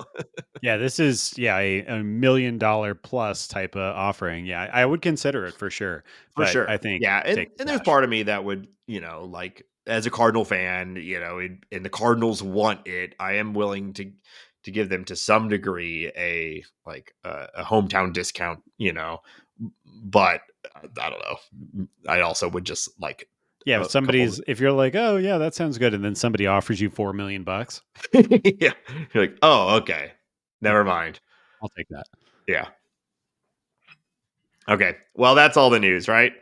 Yeah. This is, a $1 million plus type of offering. Yeah. I would consider it for sure. for But I sure. think Yeah. And, take the and there's cash. part of me that would, like as a Cardinal fan, and the Cardinals want it, I am willing to give them to some degree a hometown discount, but I don't know. I also would just like Yeah, a couple. if you're like, oh yeah, that sounds good, and then somebody offers you $4 million, Yeah, you're like, oh, okay, never mind. I'll take that. Yeah. Okay. Well, that's all the news, right?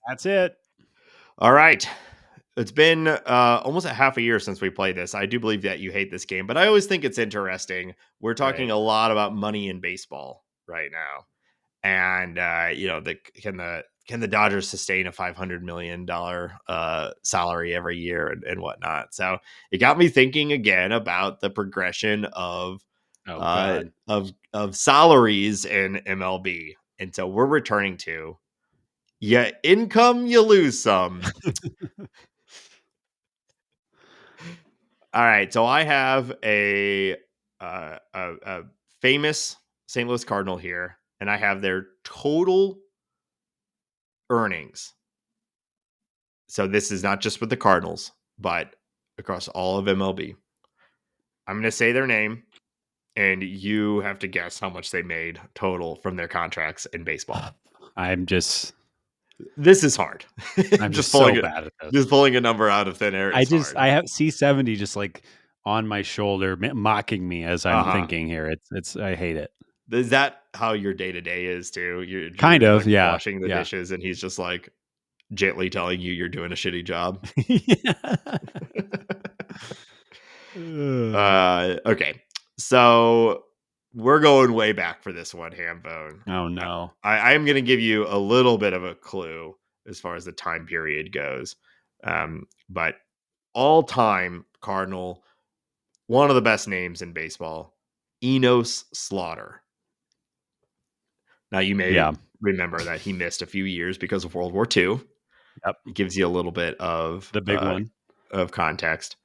That's it. All right. It's been almost a half a year since we played this. I do believe that you hate this game, but I always think it's interesting. We're talking Right. a lot about money in baseball right now, and can the Dodgers sustain a $500 million salary every year and whatnot? So it got me thinking again about the progression Oh God. of salaries in MLB, and so we're returning to yeah, income you lose some. All right, so I have a famous St. Louis Cardinal here, and I have their total earnings. So this is not just with the Cardinals, but across all of MLB. I'm going to say their name, and you have to guess how much they made total from their contracts in baseball. I'm just This is hard. so bad at this. Just pulling a number out of thin air is hard. I have C70 just like on my shoulder, mocking me as I'm Uh-huh. thinking here. It's I hate it. Is that how your day to day is too? Kind You're of, like yeah, washing the yeah. dishes, and he's just like gently telling you you're doing a shitty job. Okay, so we're going way back for this one, Hambone. Oh no. I am going to give you a little bit of a clue as far as the time period goes, but all time Cardinal, one of the best names in baseball, Enos Slaughter. Now, you may remember that he missed a few years because of World War II. Yep. It gives you a little bit of The big one of context,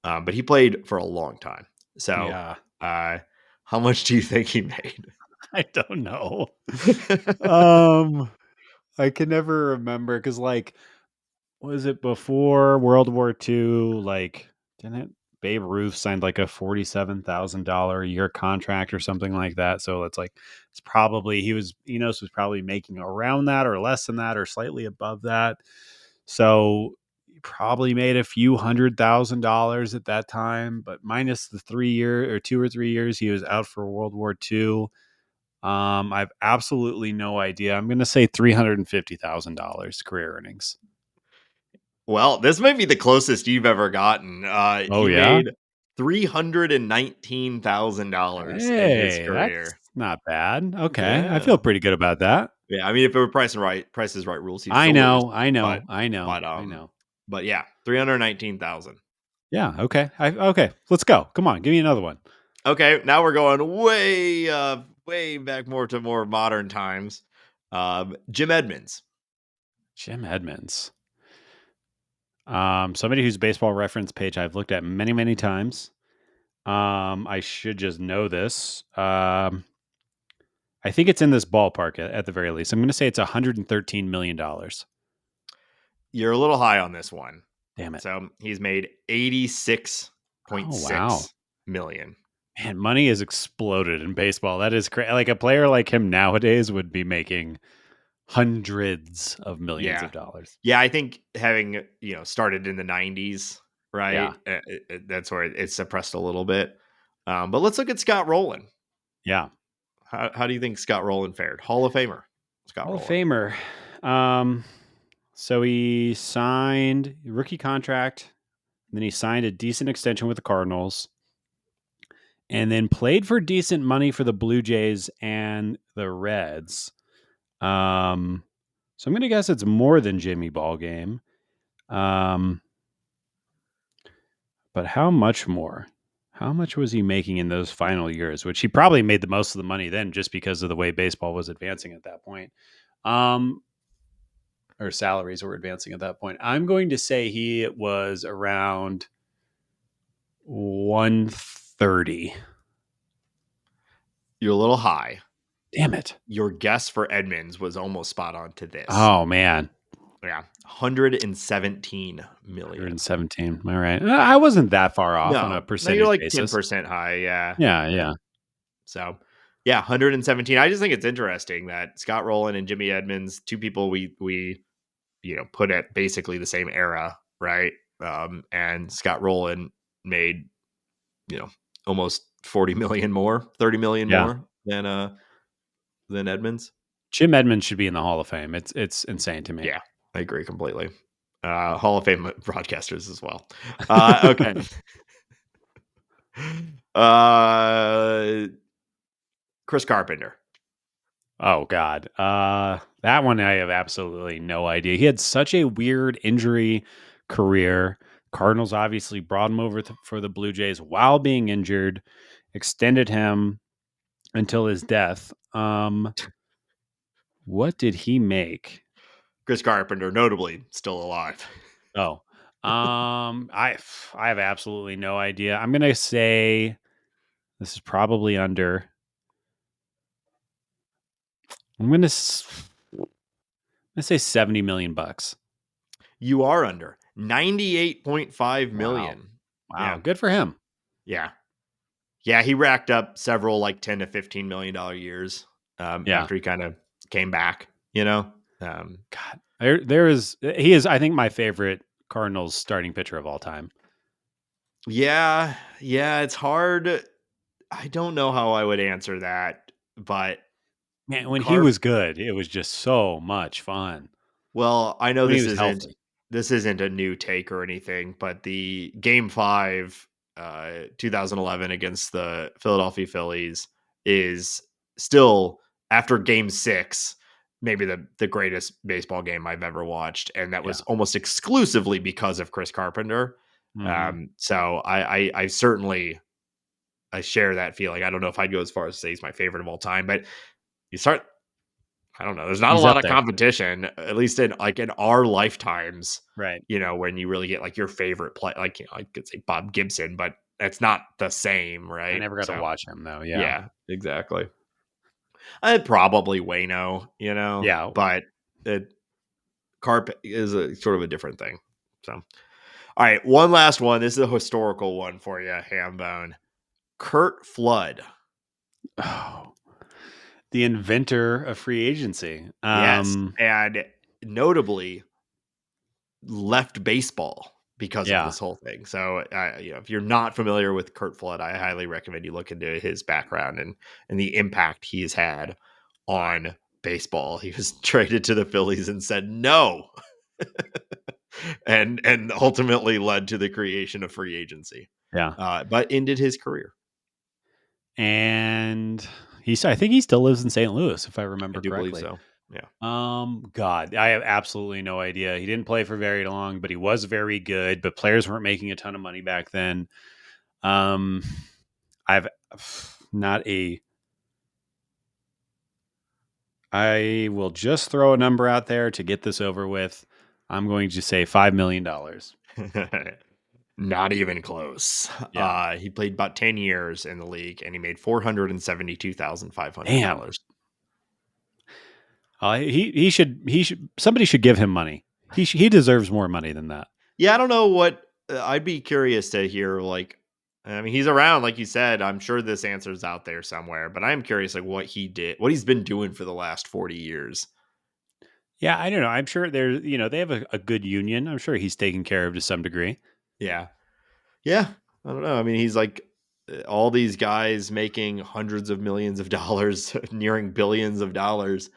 but he played for a long time. So, yeah. How much do you think he made? I don't know. I can never remember because, like, was it before World War II? Like, didn't Babe Ruth signed like a $47,000 a year contract or something like that? So it's like it's probably Enos was probably making around that or less than that or slightly above that. So he probably made a few $100,000 at that time, but minus the 3 year or 2 or 3 years he was out for World War II. I've absolutely no idea. I'm going to say $350,000 career earnings. Well, this might be the closest you've ever gotten. Oh He yeah, made $319,000 in his hey, that's career. not bad. Okay, I Yeah, feel pretty good about that. yeah. I mean, if it were Price is Right rules, he'd I still lose. know, I know, But, I know, but, I um, know. but yeah, 319,000. Yeah, okay, okay. Let's go. Come on, give me another one. Okay, now we're going way back more to more modern times. Jim Edmonds. Jim Edmonds. Somebody whose baseball reference page I've looked at many, many times. I should just know this. I think it's in this ballpark at the very least. I'm going to say it's $113 million. You're a little high on this one. Damn it. So he's made 86.6 Oh, wow. million. Man, money has exploded in baseball. That is crazy. Like a player like him nowadays would be making hundreds of millions Yeah. of dollars. Yeah, I think having, started in the 90s, right? Yeah. That's where it's suppressed a little bit. But let's look at Scott Rowland. Yeah. How do you think Scott Rowland fared? Hall of Famer, Scott Hall of Rowland. Famer. So he signed a rookie contract, and then he signed a decent extension with the Cardinals, and then played for decent money for the Blue Jays and the Reds. So I'm going to guess it's more than Jimmy Ballgame. But how much more? How much was he making in those final years? Which he probably made the most of the money then, just because of the way baseball was advancing at that point. Or salaries were advancing at that point. I'm going to say he was around 130. You're a little high. Damn it. Your guess for Edmonds was almost spot on to this. Oh, man. Yeah, 117 million. 117. All right. I wasn't that far off on a No, percentage you're like basis. 10% high. Yeah. Yeah. So, yeah, 117. I just think it's interesting that Scott Rowland and Jimmy Edmonds, two people we put at basically the same era, right? And Scott Rowland made, almost 40 million more, 30 million Yeah. more than Edmonds. Jim Edmonds should be in the Hall of Fame. It's insane to me. Yeah, I agree completely. Hall of Fame broadcasters as well. Okay. Chris Carpenter. Oh God. That one I have absolutely no idea. He had such a weird injury career. Cardinals obviously brought him over for the Blue Jays while being injured, extended him until his death. What did he make? Chris Carpenter, notably still alive. Oh, I have absolutely no idea. I'm gonna say this is probably under. I'm gonna say $70 million. You are under 98.5 million. Wow, good for him. Yeah. He racked up several like 10 to 15 million dollar years after he kind of came back, God, he is I think my favorite Cardinals starting pitcher of all time. Yeah, it's hard. I don't know how I would answer that, but man, when he was good, it was just so much fun. Well, I know when this isn't a new take or anything, but the Game 5 2011 against the Philadelphia Phillies is still, after Game 6, maybe the greatest baseball game I've ever watched, and that was almost exclusively because of Chris Carpenter. Mm-hmm. So I certainly share that feeling. I don't know if I'd go as far as to say he's my favorite of all time, but you start, I don't know. There's not a lot of competition, at least in our lifetimes, right? When you really get like your favorite play, like I could say Bob Gibson, but it's not the same, right? I never got to watch him though. Yeah, exactly. I'd probably Waino, but Carp is a sort of a different thing. So, all right, one last one. This is a historical one for you, Hambone. Curt Flood. Oh, the inventor of free agency. Yes, and notably left baseball because of this whole thing. So, if you're not familiar with Curt Flood, I highly recommend you look into his background and the impact he's had on baseball. He was traded to the Phillies and said no, and ultimately led to the creation of free agency. Yeah, but ended his career. And I think he still lives in St. Louis, if I remember correctly. Believe so. Yeah. God, I have absolutely no idea. He didn't play for very long, but he was very good. But players weren't making a ton of money back then. I've not a. I will just throw a number out there to get this over with. I'm going to say $5 million. Not even close. Yeah. He played about 10 years in the league, and he made $472,500. He should. Somebody should give him money. He deserves more money than that. Yeah, I don't know what. I'd be curious to hear. Like, I mean, he's around, like you said. I'm sure this answer's out there somewhere, but I'm curious, like what he did, what he's been doing for the last 40 years. Yeah, I don't know. I'm sure they have a good union. I'm sure he's taken care of to some degree. Yeah. I don't know. I mean, he's like all these guys making hundreds of millions of dollars, nearing billions of dollars.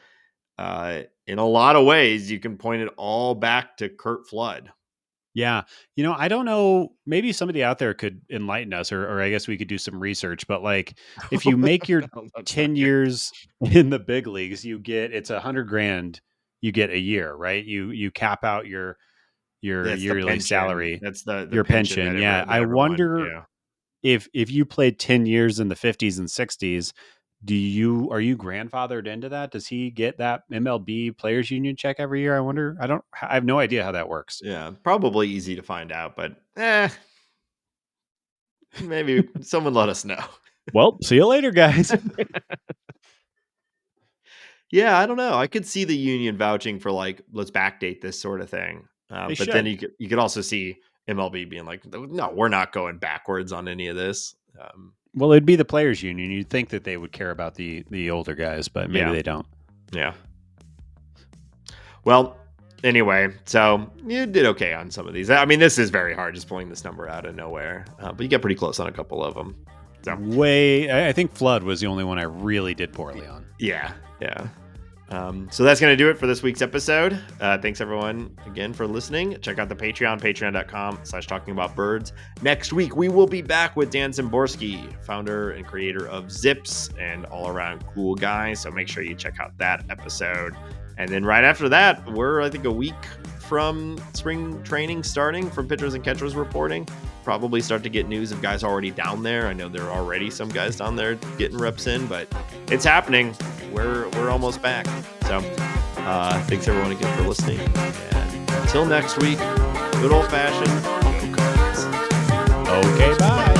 In a lot of ways, you can point it all back to Curt Flood. Yeah. I don't know. Maybe somebody out there could enlighten us, or I guess we could do some research. But like, if you make your 10 years in the big leagues, it's $100,000 you get a year, right? You cap out your yearly salary. That's the your pension. Yeah. I wonder if you played 10 years in the 50s and 60s, are you grandfathered into that? Does he get that MLB Players Union check every year? I wonder. I have no idea how that works. Yeah, probably easy to find out, but maybe someone let us know. Well, see you later, guys. Yeah, I don't know. I could see the union vouching for like, let's backdate this sort of thing. But then you could also see MLB being like, no, we're not going backwards on any of this. Well, it'd be the Players Union. You'd think that they would care about the older guys, but maybe they don't. Yeah. Well, Anyway, so you did okay on some of these. I mean, this is very hard, just pulling this number out of nowhere. But you get pretty close on a couple of them. So I think Flood was the only one I really did poorly on. Yeah. So that's going to do it for this week's episode. Thanks everyone again for listening. Check out the Patreon, patreon.com/talkingaboutbirds. Next week, we will be back with Dan Szymborski, founder and creator of Zips and all around cool guy. So make sure you check out that episode. And then right after that, we're, I think, a week from spring training starting, from pitchers and catchers reporting. Probably start to get news of guys already down there. I know there are already some guys down there getting reps in, but it's happening. We're almost back. So thanks everyone again for listening. And until next week, good old fashioned go Cards. Okay, bye.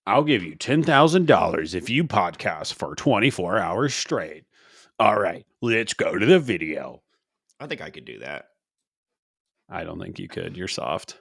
I'll give you $10,000 if you podcast for 24 hours straight. All right, let's go to the video. I think I could do that. I don't think you could. You're soft.